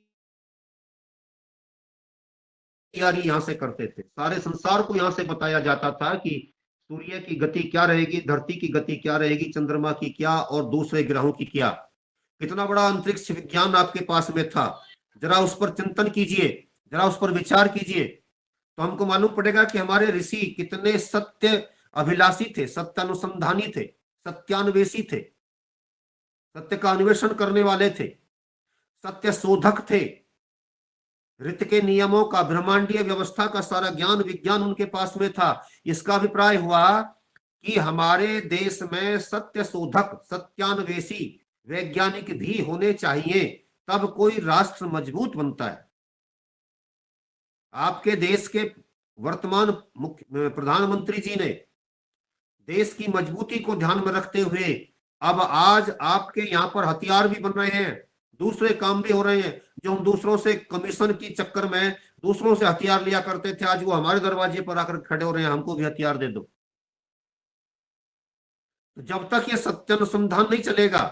तैयारी यहाँ से करते थे। सारे संसार को यहाँ से बताया जाता था कि सूर्य की गति क्या रहेगी, धरती की गति क्या रहेगी, चंद्रमा की क्या, और दूसरे ग्रहों की क्या। कितना बड़ा अंतरिक्ष विज्ञान आपके पास में था। जरा उस पर चिंतन कीजिए, जरा उस पर विचार कीजिए, तो हमको मालूम पड़ेगा कि हमारे ऋषि कितने सत्य अभिलाषी थे, सत्यानुसंधानी थे, सत्यान्वेषी थे, सत्य का अन्वेषण करने वाले थे, सत्य शोधक थे। ऋतु के नियमों का, ब्रह्मांडीय व्यवस्था का सारा ज्ञान विज्ञान उनके पास में था। इसका अभिप्राय हुआ कि हमारे देश में सत्य शोधक, सत्यान्वेषी वैज्ञानिक भी होने चाहिए, तब कोई राष्ट्र मजबूत बनता है। आपके देश के वर्तमान प्रधानमंत्री जी ने देश की मजबूती को ध्यान में रखते हुए अब आज आपके यहाँ पर हथियार भी बन रहे हैं, दूसरे काम भी हो रहे हैं। जो हम दूसरों से कमीशन की चक्कर में दूसरों से हथियार लिया करते थे, आज वो हमारे दरवाजे पर आकर खड़े हो रहे हैं, हमको भी हथियार दे दो। तो जब तक ये सत्य अनुसंधान नहीं चलेगा,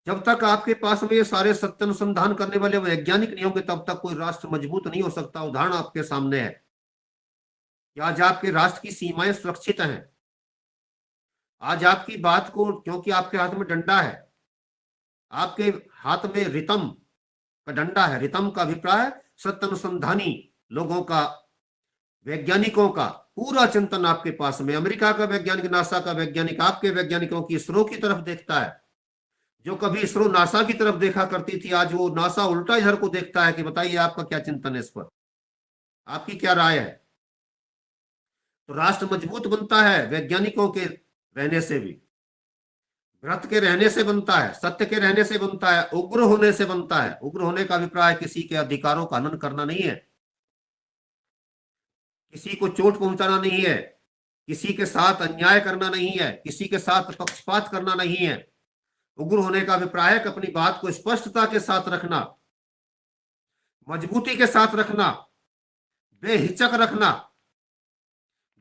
जब तक आपके पास में ये सारे सत्य अनुसंधान करने वाले वैज्ञानिक नहीं होंगे, तब तक कोई राष्ट्र मजबूत नहीं हो सकता। उदाहरण आपके सामने है कि आज आपके राष्ट्र की सीमाएं सुरक्षित हैं। आज आपकी बात को, क्योंकि आपके हाथ में डंडा है, आपके हाथ में रितम का डंडा है। रितम का अभिप्राय सत्य अनुसंधानी लोगों का, वैज्ञानिकों का पूरा चिंतन आपके पास में। अमेरिका का वैज्ञानिक, नासा का वैज्ञानिक आपके वैज्ञानिकों की इसरो की तरफ देखता है। जो कभी इसरो नासा की तरफ देखा करती थी, आज वो नासा उल्टा इधर को देखता है कि बताइए आपका क्या चिंतन है इस पर, आपकी क्या राय है। तो राष्ट्र मजबूत बनता है वैज्ञानिकों के रहने से भी, व्रत के रहने से बनता है, सत्य के रहने से बनता है, उग्र होने से बनता है। उग्र होने का अभिप्राय किसी के अधिकारों का हनन करना नहीं है, किसी को चोट पहुंचाना नहीं है, किसी के साथ अन्याय करना नहीं है, किसी के साथ पक्षपात करना नहीं है। उग्र होने का अभिप्राय है कि अपनी बात को स्पष्टता के साथ रखना, मजबूती के साथ रखना, बेहिचक रखना,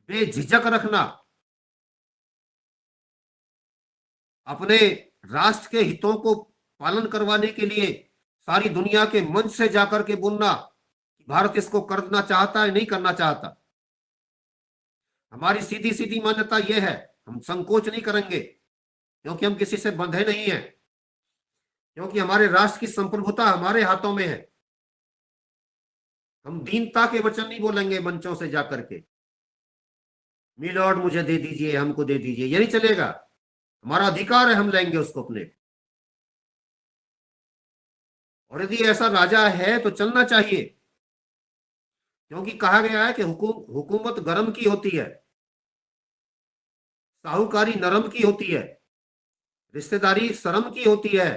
बेझिझक रखना, अपने राष्ट्र के हितों को पालन करवाने के लिए सारी दुनिया के मंच से जाकर के बोलना कि भारत इसको करना चाहता है, नहीं करना चाहता। हमारी सीधी सीधी मान्यता यह है, हम संकोच नहीं करेंगे, क्योंकि हम किसी से बंधे नहीं हैं, क्योंकि हमारे राष्ट्र की संप्रभुता हमारे हाथों में है। हम दीनता के वचन नहीं बोलेंगे मंचों से जाकर के, मिलॉर्ड मुझे दे दीजिए, हमको दे दीजिए, ये नहीं चलेगा। हमारा अधिकार है, हम लेंगे उसको अपने। और यदि ऐसा राजा है तो चलना चाहिए, क्योंकि कहा गया है कि हुकूमत गरम की होती है, साहूकारी नरम की होती है, रिश्तेदारी शर्म की होती है,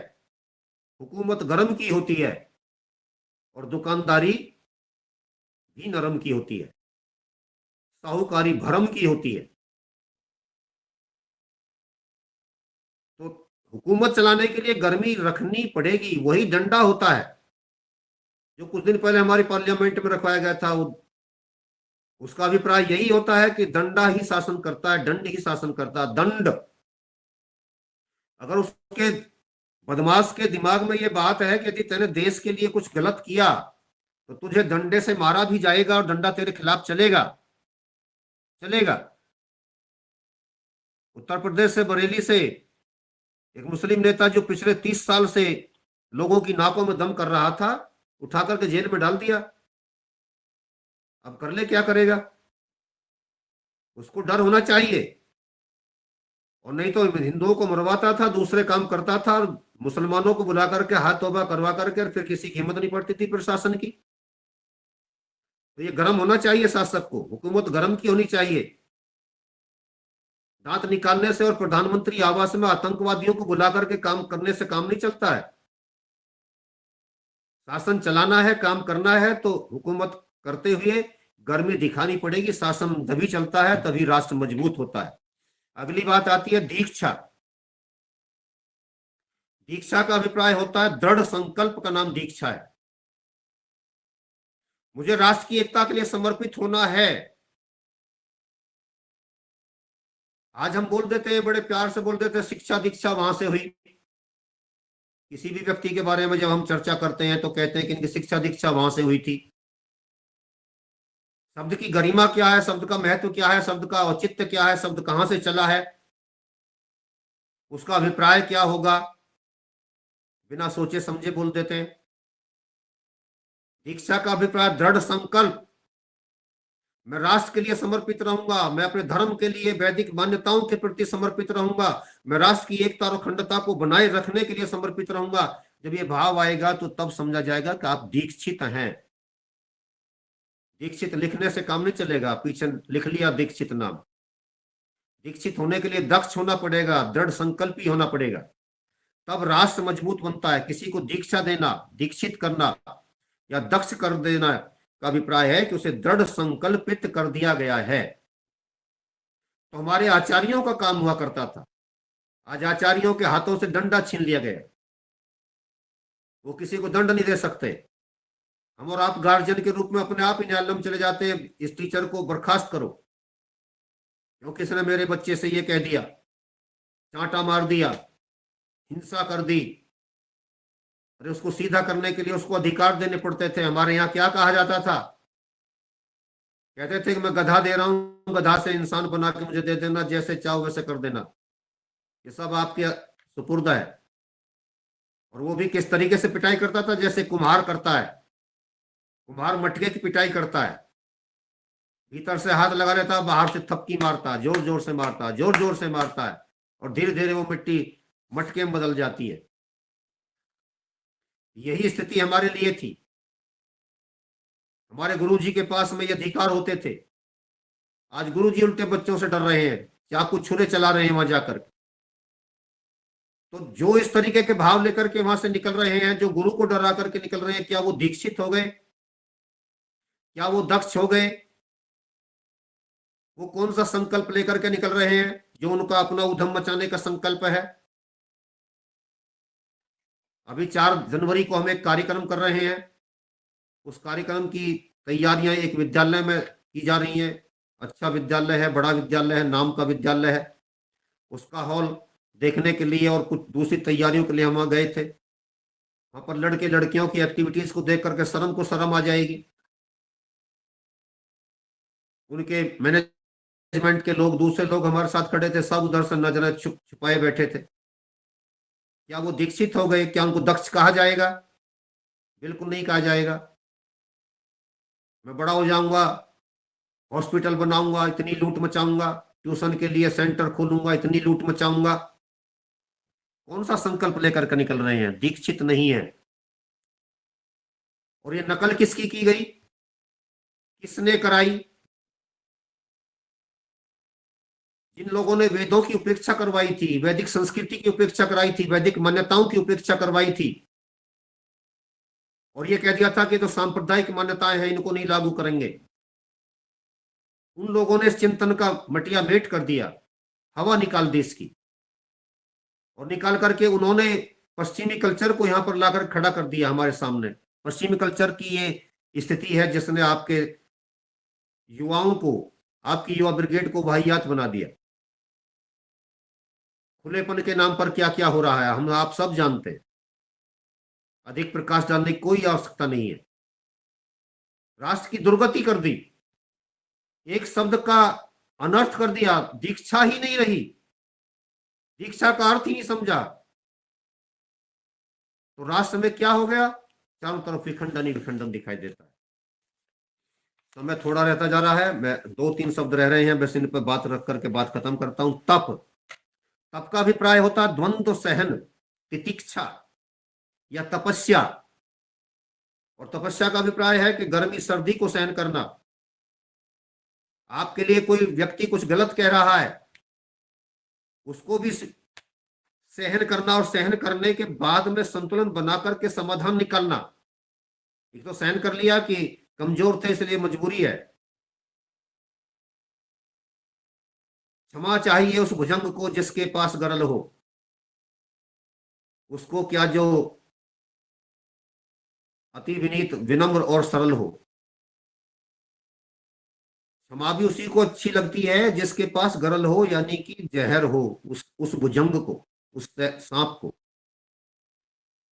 हुकूमत गरम की होती है, और दुकानदारी भी नरम की होती है, साहूकारी भरम की होती है। तो हुकूमत चलाने के लिए गर्मी रखनी पड़ेगी, वही डंडा होता है जो कुछ दिन पहले हमारी पार्लियामेंट में रखवाया गया था। उसका अभिप्राय यही होता है कि दंडा ही शासन करता है, दंड ही शासन करता है, दंड। अगर उसके बदमाश के दिमाग में ये बात है कि यदि तेने देश के लिए कुछ गलत किया तो तुझे डंडे से मारा भी जाएगा और डंडा तेरे खिलाफ चलेगा, चलेगा। उत्तर प्रदेश से, बरेली से एक मुस्लिम नेता जो पिछले 30 साल से लोगों की नाकों में दम कर रहा था, उठा करके जेल में डाल दिया। अब कर ले, क्या करेगा? उसको डर होना चाहिए। और नहीं तो हिंदुओं को मरवाता था, दूसरे काम करता था, और मुसलमानों को बुला करके हाथ तौबा करवा करके, और फिर किसी की हिम्मत नहीं पड़ती थी प्रशासन की। तो ये गर्म होना चाहिए शासक को, हुकूमत गर्म की होनी चाहिए। दांत निकालने से और प्रधानमंत्री आवास में आतंकवादियों को बुला करके काम करने से काम नहीं चलता है। शासन चलाना है, काम करना है, तो हुकूमत करते हुए गर्मी दिखानी पड़ेगी। शासन तभी चलता है, तभी राष्ट्र मजबूत होता है। अगली बात आती है दीक्षा। दीक्षा का अभिप्राय होता है दृढ़ संकल्प, का नाम दीक्षा है। मुझे राष्ट्र की एकता के लिए समर्पित होना है। आज हम बोल देते हैं, बड़े प्यार से बोल देते हैं, शिक्षा दीक्षा वहां से हुई। किसी भी व्यक्ति के बारे में जब हम चर्चा करते हैं तो कहते हैं कि इनकी शिक्षा दीक्षा वहां से हुई थी। शब्द की गरिमा क्या है, शब्द का महत्व क्या है, शब्द का औचित्य क्या है, शब्द कहां से चला है, उसका अभिप्राय क्या होगा, बिना सोचे समझे बोल देते हैं। दीक्षा का अभिप्राय दृढ़ संकल्प, मैं राष्ट्र के लिए समर्पित रहूंगा, मैं अपने धर्म के लिए, वैदिक मान्यताओं के प्रति समर्पित रहूंगा, मैं राष्ट्र की एकता और अखंडता को बनाए रखने के लिए समर्पित रहूंगा। जब ये भाव आएगा तो तब समझा जाएगा कि आप दीक्षित हैं। दीक्षित लिखने से काम नहीं चलेगा, पीछे लिख लिया दीक्षित नाम। दीक्षित होने के लिए दक्ष होना पड़ेगा, दृढ़ संकल्पी होना पड़ेगा, तब राष्ट्र मजबूत बनता है। किसी को दीक्षा देना, दीक्षित करना या दक्ष कर देना का अभिप्राय है कि उसे दृढ़ संकल्पित कर दिया गया है। तो हमारे आचार्यों का काम हुआ करता था। आज आचार्यों के हाथों से डंडा छीन लिया गया, वो किसी को दंड नहीं दे सकते। हम और आप गार्जियन के रूप में अपने आप ही न्यायालय में चले जाते हैं, इस टीचर को बर्खास्त करो क्योंकि इसने मेरे बच्चे से ये कह दिया, चांटा मार दिया, हिंसा कर दी। अरे उसको सीधा करने के लिए उसको अधिकार देने पड़ते थे। हमारे यहाँ क्या कहा जाता था? कहते थे कि मैं गधा दे रहा हूं, गधा से इंसान बना के मुझे दे देना, जैसे चाहो वैसे कर देना, ये सब आपके सुपुर्द है। और वो भी किस तरीके से पिटाई करता था? जैसे कुम्हार करता है, कुम्हार मटके की पिटाई करता है, भीतर से हाथ लगा लेता, बाहर से थपकी मारता, जोर जोर से मारता, जोर जोर से मारता है, और धीरे धीरे वो मिट्टी मटके में बदल जाती है। यही स्थिति हमारे लिए थी। हमारे गुरुजी के पास में ये अधिकार होते थे। आज गुरुजी उल्टे बच्चों से डर रहे हैं, चाकू छुरे चला रहे हैं वहां जाकर। तो जो इस तरीके के भाव लेकर के वहां से निकल रहे हैं, जो गुरु को डरा करके निकल रहे हैं, क्या वो दीक्षित हो गए? क्या वो दक्ष हो गए? वो कौन सा संकल्प लेकर के निकल रहे हैं जो उनका अपना उधम मचाने का संकल्प है? अभी 4 जनवरी को हम एक कार्यक्रम कर रहे हैं। उस कार्यक्रम की तैयारियां एक विद्यालय में की जा रही हैं। अच्छा विद्यालय है, बड़ा विद्यालय है, नाम का विद्यालय है। उसका हॉल देखने के लिए और कुछ दूसरी तैयारियों के लिए हम वहां गए थे। वहां पर लड़के लड़कियों की एक्टिविटीज को देख करके शर्म को शर्म आ जाएगी। उनके मैनेजमेंट के लोग, दूसरे लोग हमारे साथ खड़े थे, सब उधर से नजरें छुपाए बैठे थे। क्या वो दीक्षित हो गए? क्या उनको दक्ष कहा जाएगा? बिल्कुल नहीं कहा जाएगा। मैं बड़ा हो जाऊंगा हॉस्पिटल बनाऊंगा, इतनी लूट मचाऊंगा, ट्यूशन के लिए सेंटर खोलूंगा, इतनी लूट मचाऊंगा। कौन सा संकल्प लेकर के निकल रहे हैं? दीक्षित नहीं है। और ये नकल किसकी की गई, किसने कराई? जिन लोगों ने वेदों की उपेक्षा करवाई थी, वैदिक संस्कृति की उपेक्षा कराई थी, वैदिक मान्यताओं की उपेक्षा करवाई थी, और ये कह दिया था कि जो सांप्रदायिक मान्यताएं हैं इनको नहीं लागू करेंगे, उन लोगों ने इस चिंतन का मटिया मेट कर दिया, हवा निकाल दी इसकी, और निकाल करके उन्होंने पश्चिमी कल्चर को यहां पर लाकर खड़ा कर दिया हमारे सामने। पश्चिमी कल्चर की ये स्थिति है जिसने आपके युवाओं को, आपकी युवा ब्रिगेड को वाहियात बना दिया। खुलेपन के नाम पर क्या क्या हो रहा है हम आप सब जानते हैं। अधिक प्रकाश डालने की कोई आवश्यकता नहीं है। राष्ट्र की दुर्गति कर दी, एक शब्द का अनर्थ कर दिया, दीक्षा ही नहीं रही, दीक्षा का अर्थ ही नहीं समझा, तो राष्ट्र में क्या हो गया? चारों तरफ विखंडन ही विखंडन दिखाई देता है। समय थोड़ा रहता जा रहा है, मैं 2-3 शब्द रह रहे हैं, बस इन पर बात रख करके बात खत्म करता हूं। तप, तप का अभिप्राय होता है द्वंद्व सहन, तितिक्षा या तपस्या। और तपस्या का अभिप्राय है कि गर्मी सर्दी को सहन करना। आपके लिए कोई व्यक्ति कुछ गलत कह रहा है, उसको भी सहन करना, और सहन करने के बाद में संतुलन बना करके समाधान निकालना। एक तो सहन कर लिया कि कमजोर थे इसलिए मजबूरी है, क्षमा चाहिए उस भुजंग को जिसके पास गरल हो, उसको क्या जो अति विनीत, विनम्र और सरल हो। क्षमा भी उसी को अच्छी लगती है जिसके पास गरल हो, यानी कि जहर हो, उस भुजंग को, उस सांप को।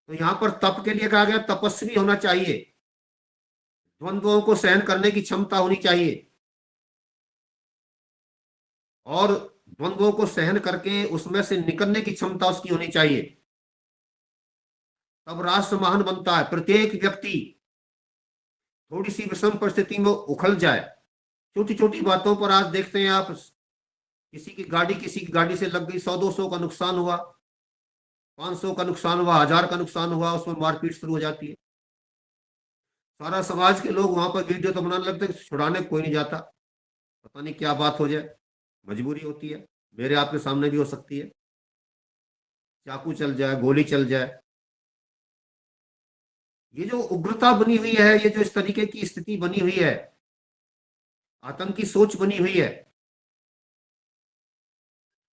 तो यहां पर तप के लिए कहा गया तपस्वी होना चाहिए, द्वंद्वों को सहन करने की क्षमता होनी चाहिए, और द्वंद्वों को सहन करके उसमें से निकलने की क्षमता उसकी होनी चाहिए। तब राष्ट्र महान बनता है। प्रत्येक व्यक्ति थोड़ी सी विषम परिस्थिति में उखड़ जाए, छोटी छोटी बातों पर आज देखते हैं आप, किसी की गाड़ी से लग गई, 100-200 का नुकसान हुआ, 500 का नुकसान हुआ, 1000 का नुकसान हुआ, उसमें मारपीट शुरू हो जाती है। सारा समाज के लोग वहां पर वीडियो तो बनाने लगते हैं, छुड़ाने कोई नहीं जाता, पता नहीं क्या बात हो जाए, मजबूरी होती है, मेरे आपके सामने भी हो सकती है, चाकू चल जाए, गोली चल जाए। ये जो उग्रता बनी हुई है, ये जो इस तरीके की स्थिति बनी हुई है, आतंकी सोच बनी हुई है,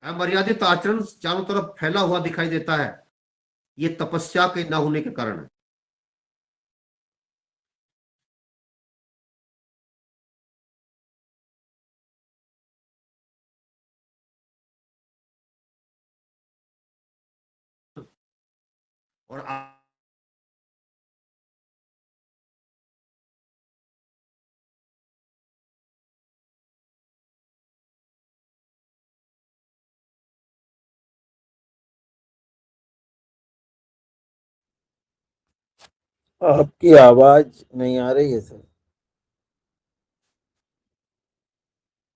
अमर्यादित आचरण चारों तरफ फैला हुआ दिखाई देता है, ये तपस्या के न होने के कारण है। और आपकी आवाज नहीं आ रही है सर।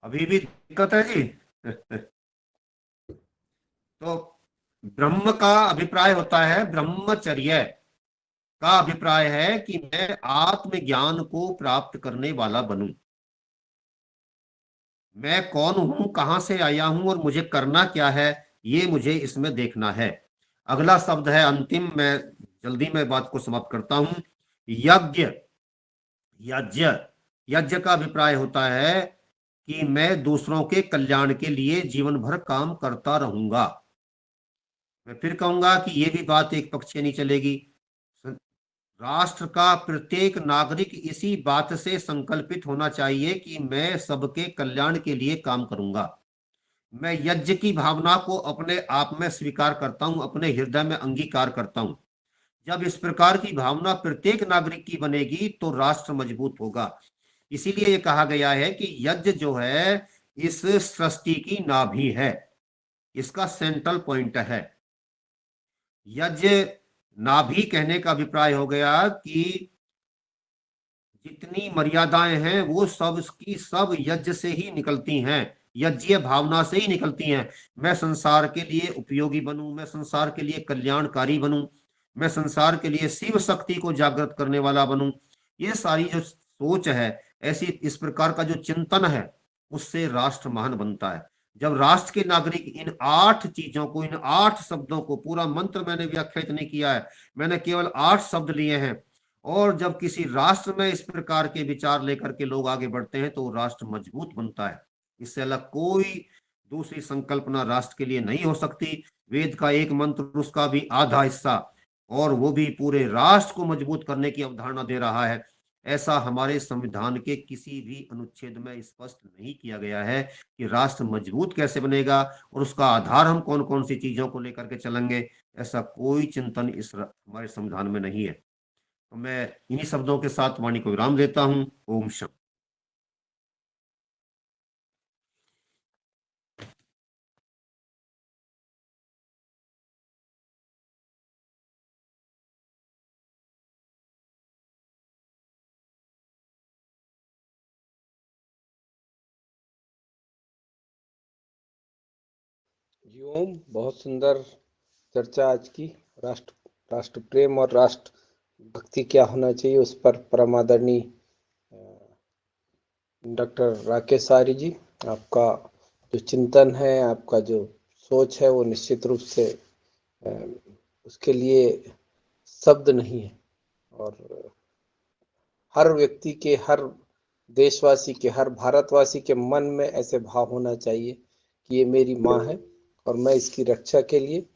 अभी भी दिक्कत है जी। तो ब्रह्म का अभिप्राय होता है, ब्रह्मचर्य का अभिप्राय है कि मैं आत्मज्ञान को प्राप्त करने वाला बनूं। मैं कौन हूं, कहां से आया हूं, और मुझे करना क्या है, ये मुझे इसमें देखना है। अगला शब्द है अंतिम, मैं जल्दी में बात को समाप्त करता हूं। यज्ञ, यज्ञ, यज्ञ का अभिप्राय होता है कि मैं दूसरों के कल्याण के लिए जीवन भर काम करता रहूंगा। मैं फिर कहूंगा कि यह भी बात एक पक्षीय नहीं चलेगी। राष्ट्र का प्रत्येक नागरिक इसी बात से संकल्पित होना चाहिए कि मैं सबके कल्याण के लिए काम करूंगा। मैं यज्ञ की भावना को अपने आप में स्वीकार करता हूं, अपने हृदय में अंगीकार करता हूं। जब इस प्रकार की भावना प्रत्येक नागरिक की बनेगी तो राष्ट्र मजबूत होगा। इसीलिए यह कहा गया है कि यज्ञ जो है इस सृष्टि की नाभि है, इसका सेंट्रल पॉइंट है। यज्ञ नाभि कहने का अभिप्राय हो गया कि जितनी मर्यादाएं हैं वो सब की सब यज्ञ से ही निकलती हैं, यज्ञीय भावना से ही निकलती हैं। मैं संसार के लिए उपयोगी बनूं, मैं संसार के लिए कल्याणकारी बनूं, मैं संसार के लिए शिव शक्ति को जागृत करने वाला बनूं। ये सारी जो सोच है, ऐसी इस प्रकार का जो चिंतन है, उससे राष्ट्र महान बनता है। जब राष्ट्र के नागरिक इन 8 चीजों को, इन 8 शब्दों को, पूरा मंत्र मैंने व्याख्यात नहीं किया है, मैंने केवल 8 शब्द लिए हैं, और जब किसी राष्ट्र में इस प्रकार के विचार लेकर के लोग आगे बढ़ते हैं तो राष्ट्र मजबूत बनता है। इससे अलग कोई दूसरी संकल्पना राष्ट्र के लिए नहीं हो सकती। वेद का एक मंत्र उसका भी आधा हिस्सा, और वो भी पूरे राष्ट्र को मजबूत करने की अवधारणा दे रहा है। ऐसा हमारे संविधान के किसी भी अनुच्छेद में स्पष्ट नहीं किया गया है कि राष्ट्र मजबूत कैसे बनेगा और उसका आधार हम कौन कौन सी चीजों को लेकर के चलेंगे। ऐसा कोई चिंतन इस हमारे संविधान में नहीं है। तो मैं इन्हीं शब्दों के साथ वाणी को विराम देता हूं। ओम शांति। जी ओम, बहुत सुंदर चर्चा आज की। राष्ट्र प्रेम और राष्ट्र भक्ति क्या होना चाहिए, उस पर परम आदरणीय डॉक्टर राकेश आर्य जी, आपका जो चिंतन है, आपका जो सोच है, वो निश्चित रूप से उसके लिए शब्द नहीं है। और हर व्यक्ति के, हर देशवासी के, हर भारतवासी के मन में ऐसे भाव होना चाहिए कि ये मेरी माँ है और मैं इसकी रक्षा के लिए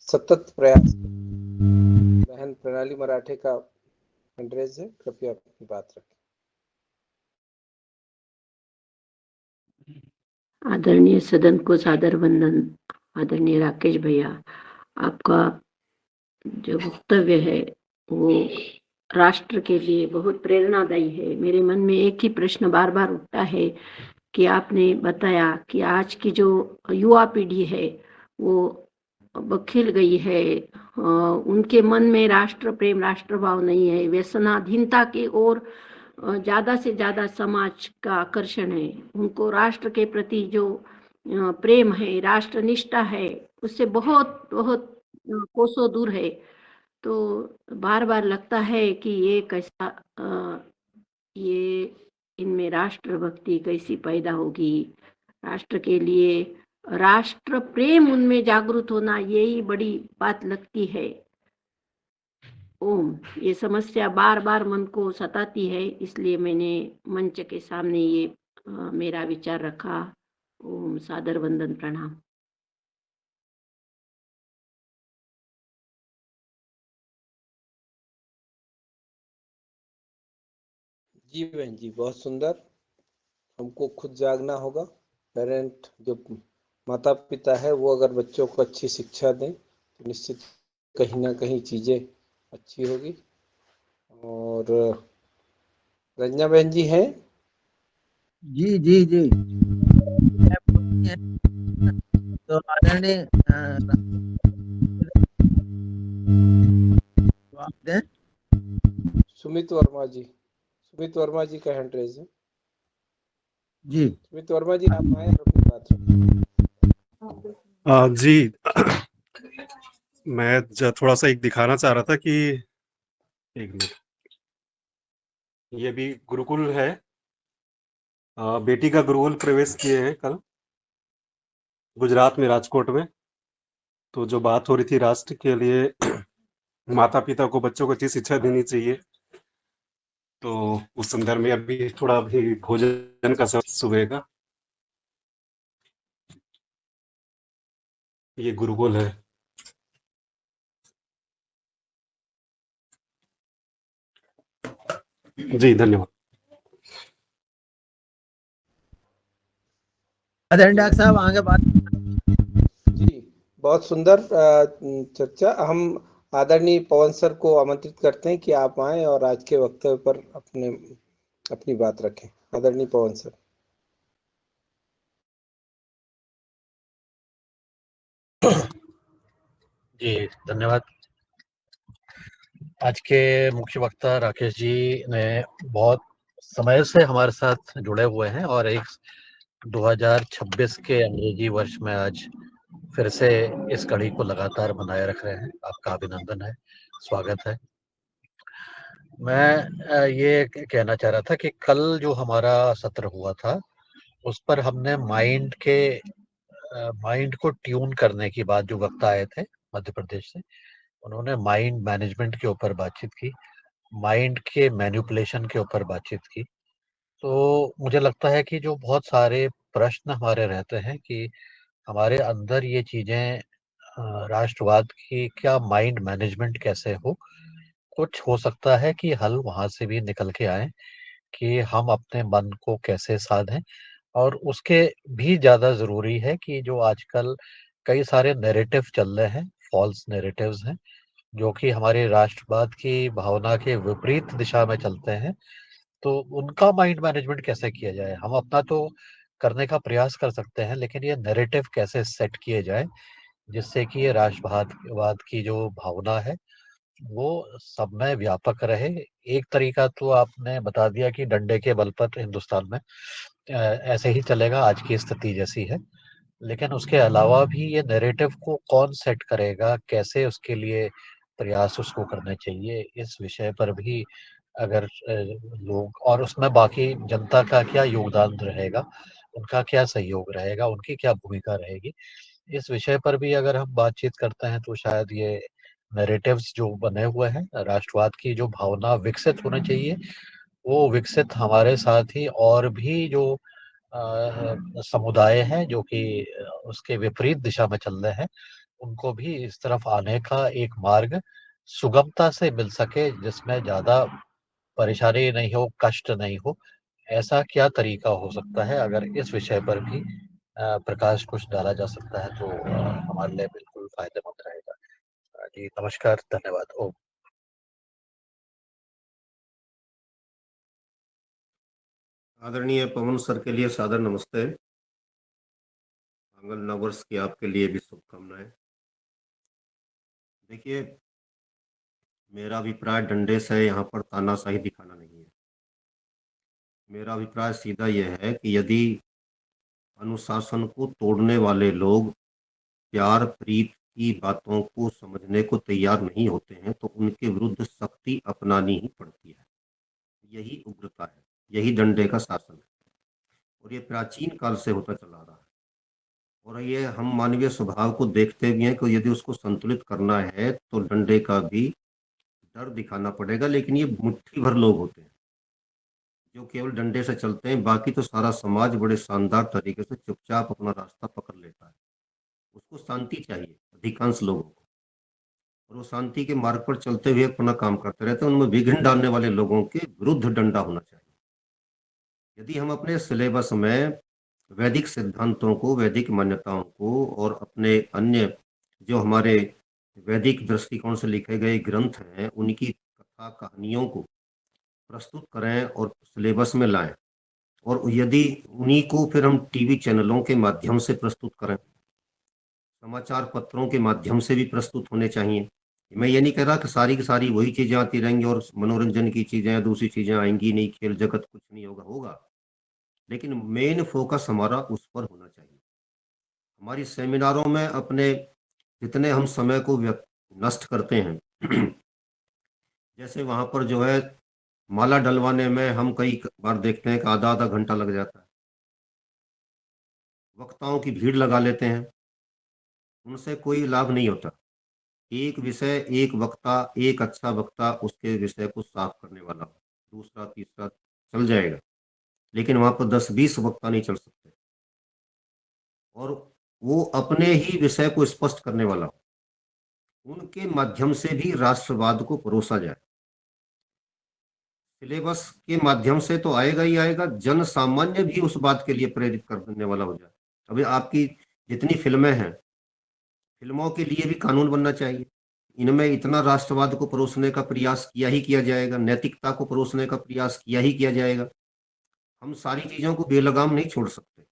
सतत प्रयास। बहन प्रणाली मराठे का एड्रेस है, कृपया अपनी बात रखें। आदरणीय सदन को सादर वंदन। आदरणीय राकेश भैया, आपका जो वक्तव्य है वो राष्ट्र के लिए बहुत प्रेरणादायी है। मेरे मन में एक ही प्रश्न बार बार उठता है कि आपने बताया कि आज की जो युवा पीढ़ी है वो बखिल गई है, उनके मन में राष्ट्र प्रेम, राष्ट्र भाव नहीं है, व्यसनाधीनता की ओर ज्यादा से ज्यादा समाज का आकर्षण है। उनको राष्ट्र के प्रति जो प्रेम है, राष्ट्र निष्ठा है, उससे बहुत बहुत कोसों दूर है। तो बार बार लगता है कि ये कैसा, ये इनमें राष्ट्र भक्ति कैसी पैदा होगी, राष्ट्र के लिए राष्ट्र प्रेम उनमें जागृत होना, यही बड़ी बात लगती है। ओम, ये समस्या बार बार मन को सताती है, इसलिए मैंने मंच के सामने ये मेरा विचार रखा। ओम, सादर वंदन, प्रणाम। जी बहन जी, बहुत सुंदर। हमको खुद जागना होगा। पेरेंट, जो माता पिता है, वो अगर बच्चों को अच्छी शिक्षा दें तो निश्चित कहीं ना कहीं चीजें अच्छी होगी। और रंजना बहन जी हैं? जी जी जी। तो आदरणीय सुमित वर्मा जी, सुमित वर्मा जी का हैंड रेज है। जी सुमित वर्मा जी, आप आए और अपनी बात रखें। जी मैं थोड़ा सा एक दिखाना चाह रहा था कि एक मिनट, ये भी गुरुकुल है। बेटी का गुरुकुल प्रवेश किए हैं कल गुजरात में, राजकोट में। तो जो बात हो रही थी राष्ट्र के लिए माता पिता को बच्चों को अच्छी शिक्षा देनी चाहिए, तो उस संदर्भ में अभी थोड़ा भी भोजन का समय सुबह का, ये गुरुकुल है। जी धन्यवाद। आदरणीय डॉक्टर साहब आगे बात। जी, बहुत सुंदर चर्चा। हम आदरणीय पवन सर को आमंत्रित करते हैं कि आप आए और आज के वक्तव्य पर अपनी बात रखें। आदरणीय पवन सर। जी धन्यवाद। आज के मुख्य वक्ता राकेश जी ने बहुत समय से हमारे साथ जुड़े हुए हैं और एक 2026 के अंग्रेजी वर्ष में आज फिर से इस कड़ी को लगातार बनाए रख रहे हैं। आपका अभिनंदन है, स्वागत है। मैं ये कहना चाह रहा था कि कल जो हमारा सत्र हुआ था, उस पर हमने माइंड को ट्यून करने की बात, जो वक्ता आए थे मध्य प्रदेश से, उन्होंने माइंड मैनेजमेंट के ऊपर बातचीत की, माइंड के मैनिपुलेशन के ऊपर बातचीत की। तो मुझे लगता है कि जो बहुत सारे प्रश्न हमारे रहते हैं कि हमारे अंदर ये चीज़ें राष्ट्रवाद की क्या माइंड मैनेजमेंट कैसे हो, कुछ हो सकता है कि हल वहाँ से भी निकल के आए कि हम अपने मन को कैसे साधें। और उसके भी ज़्यादा ज़रूरी है कि जो आजकल कई सारे नैरेटिव चल रहे हैं, फ़ॉल्स नैरेटिव्स हैं, जो कि हमारे राष्ट्रवाद की भावना के विपरीत दिशा में चलते हैं। तो उनका माइंड मैनेजमेंट कैसे किया जाए? हम अपना तो करने का प्रयास कर सकते हैं, लेकिन ये नैरेटिव कैसे सेट किए जाएँ, जिससे कि ये राष्ट्रवाद वाद की जो भावना है, वो सब में व्यापक रहे। एक तरीका तो आपने बता दिया कि डंडे के बल पर हिंदुस्तान में ऐसे ही चलेगा, आज की स्थिति जैसी है। लेकिन उसके अलावा भी ये नैरेटिव को कौन सेट करेगा, कैसे उसके लिए प्रयास उसको करने चाहिए, इस विषय पर भी अगर लोग, और उसमें बाकी जनता का क्या योगदान रहेगा, उनका क्या सहयोग रहेगा, उनकी क्या भूमिका रहेगी, इस विषय पर भी अगर हम बातचीत करते हैं तो शायद ये नैरेटिव्स जो बने हुए हैं, राष्ट्रवाद की जो भावना विकसित होनी चाहिए, वो विकसित हमारे साथ ही और भी जो समुदाय हैं जो कि उसके विपरीत दिशा में चल रहे हैं, उनको भी इस तरफ आने का एक मार्ग सुगमता से मिल सके, जिसमें ज़्यादा परेशानी नहीं हो, कष्ट नहीं हो। ऐसा क्या तरीका हो सकता है? अगर इस विषय पर भी प्रकाश कुछ डाला जा सकता है तो हमारे लिए बिल्कुल फ़ायदेमंद रहेगा। जी, नमस्कार, धन्यवाद। ओम। आदरणीय पवन सर के लिए सादर नमस्ते। मंगल नववर्ष की आपके लिए भी शुभकामनाएं। देखिए, मेरा अभिप्राय डंडे से यहाँ पर तानाशाही दिखाना नहीं है। मेरा अभिप्राय सीधा यह है कि यदि अनुशासन को तोड़ने वाले लोग प्यार प्रीत की बातों को समझने को तैयार नहीं होते हैं, तो उनके विरुद्ध सख्ती अपनानी ही पड़ती है। यही उग्रता है, यही डंडे का शासन है, और ये प्राचीन काल से होता चला आ रहा है। और ये हम मानवीय स्वभाव को देखते भी हैं कि यदि उसको संतुलित करना है तो डंडे का भी डर दिखाना पड़ेगा। लेकिन ये मुट्ठी भर लोग होते हैं जो केवल डंडे से चलते हैं, बाकी तो सारा समाज बड़े शानदार तरीके से चुपचाप अपना रास्ता पकड़ लेता है। उसको शांति चाहिए अधिकांश लोगों को, और वो शांति के मार्ग पर चलते हुए अपना काम करते रहते हैं। उनमें विघ्न डालने वाले लोगों के विरुद्ध डंडा होना चाहिए। यदि हम अपने सिलेबस में वैदिक सिद्धांतों को, वैदिक मान्यताओं को और अपने अन्य जो हमारे वैदिक दृष्टिकोण से लिखे गए ग्रंथ हैं, उनकी कथा कहानियों को प्रस्तुत करें और सिलेबस में लाएं, और यदि उन्हीं को फिर हम टीवी चैनलों के माध्यम से प्रस्तुत करें, समाचार पत्रों के माध्यम से भी प्रस्तुत होने चाहिए। मैं ये नहीं कह रहा कि सारी की सारी वही चीज़ें आती रहेंगी और मनोरंजन की चीज़ें या दूसरी चीज़ें आएंगी नहीं, खेल जगत कुछ नहीं होगा, होगा, लेकिन मेन फोकस हमारा उस पर होना चाहिए। हमारी सेमिनारों में अपने जितने हम समय को नष्ट करते हैं जैसे वहाँ पर जो है माला डलवाने में हम कई बार देखते हैं कि आधा आधा घंटा लग जाता है। वक्ताओं की भीड़ लगा लेते हैं, उनसे कोई लाभ नहीं होता। एक विषय, एक वक्ता, एक अच्छा वक्ता उसके विषय को साफ करने वाला हो, दूसरा तीसरा चल जाएगा, लेकिन वहाँ पर 10-20 वक्ता नहीं चल सकते, और वो अपने ही विषय को स्पष्ट करने वाला हो। उनके माध्यम से भी राष्ट्रवाद को परोसा जाए। सिलेबस के माध्यम से तो आएगा ही आएगा, जन सामान्य भी उस बात के लिए प्रेरित करने वाला हो जाए। अभी आपकी जितनी फिल्में हैं, फिल्मों के लिए भी कानून बनना चाहिए। इनमें इतना राष्ट्रवाद को परोसने का प्रयास किया ही किया जाएगा, नैतिकता को परोसने का प्रयास किया ही किया जाएगा। हम सारी चीज़ों को बेलगाम नहीं छोड़ सकते।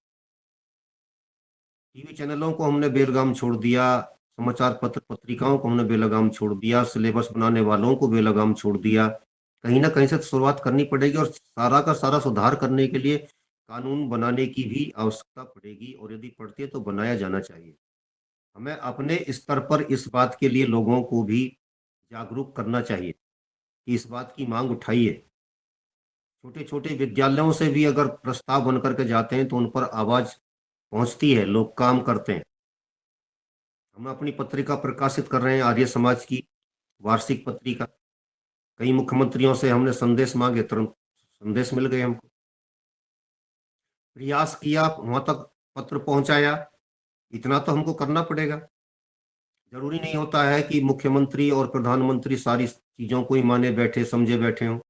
टीवी चैनलों को हमने बेलगाम छोड़ दिया, समाचार पत्र पत्रिकाओं को हमने बेलगाम छोड़ दिया, सिलेबस बनाने वालों को बेलगाम छोड़ दिया, कहीं ना कहीं से तो शुरुआत करनी पड़ेगी और सारा का सारा सुधार करने के लिए कानून बनाने की भी आवश्यकता पड़ेगी, और यदि पड़ती है तो बनाया जाना चाहिए। हमें अपने स्तर पर इस बात के लिए लोगों को भी जागरूक करना चाहिए कि इस बात की मांग उठाइए। छोटे छोटे विद्यालयों से भी अगर प्रस्ताव बन करके जाते हैं तो उन पर आवाज पहुंचती है, लोग काम करते हैं। हम अपनी पत्रिका प्रकाशित कर रहे हैं, आर्य समाज की वार्षिक पत्रिका। कई मुख्यमंत्रियों से हमने संदेश मांगे, तुरंत संदेश मिल गए हमको। प्रयास किया, वहां तक पत्र पहुंचाया, इतना तो हमको करना पड़ेगा। जरूरी नहीं होता है कि मुख्यमंत्री और प्रधानमंत्री सारी चीजों को ही माने बैठे समझे बैठे हों।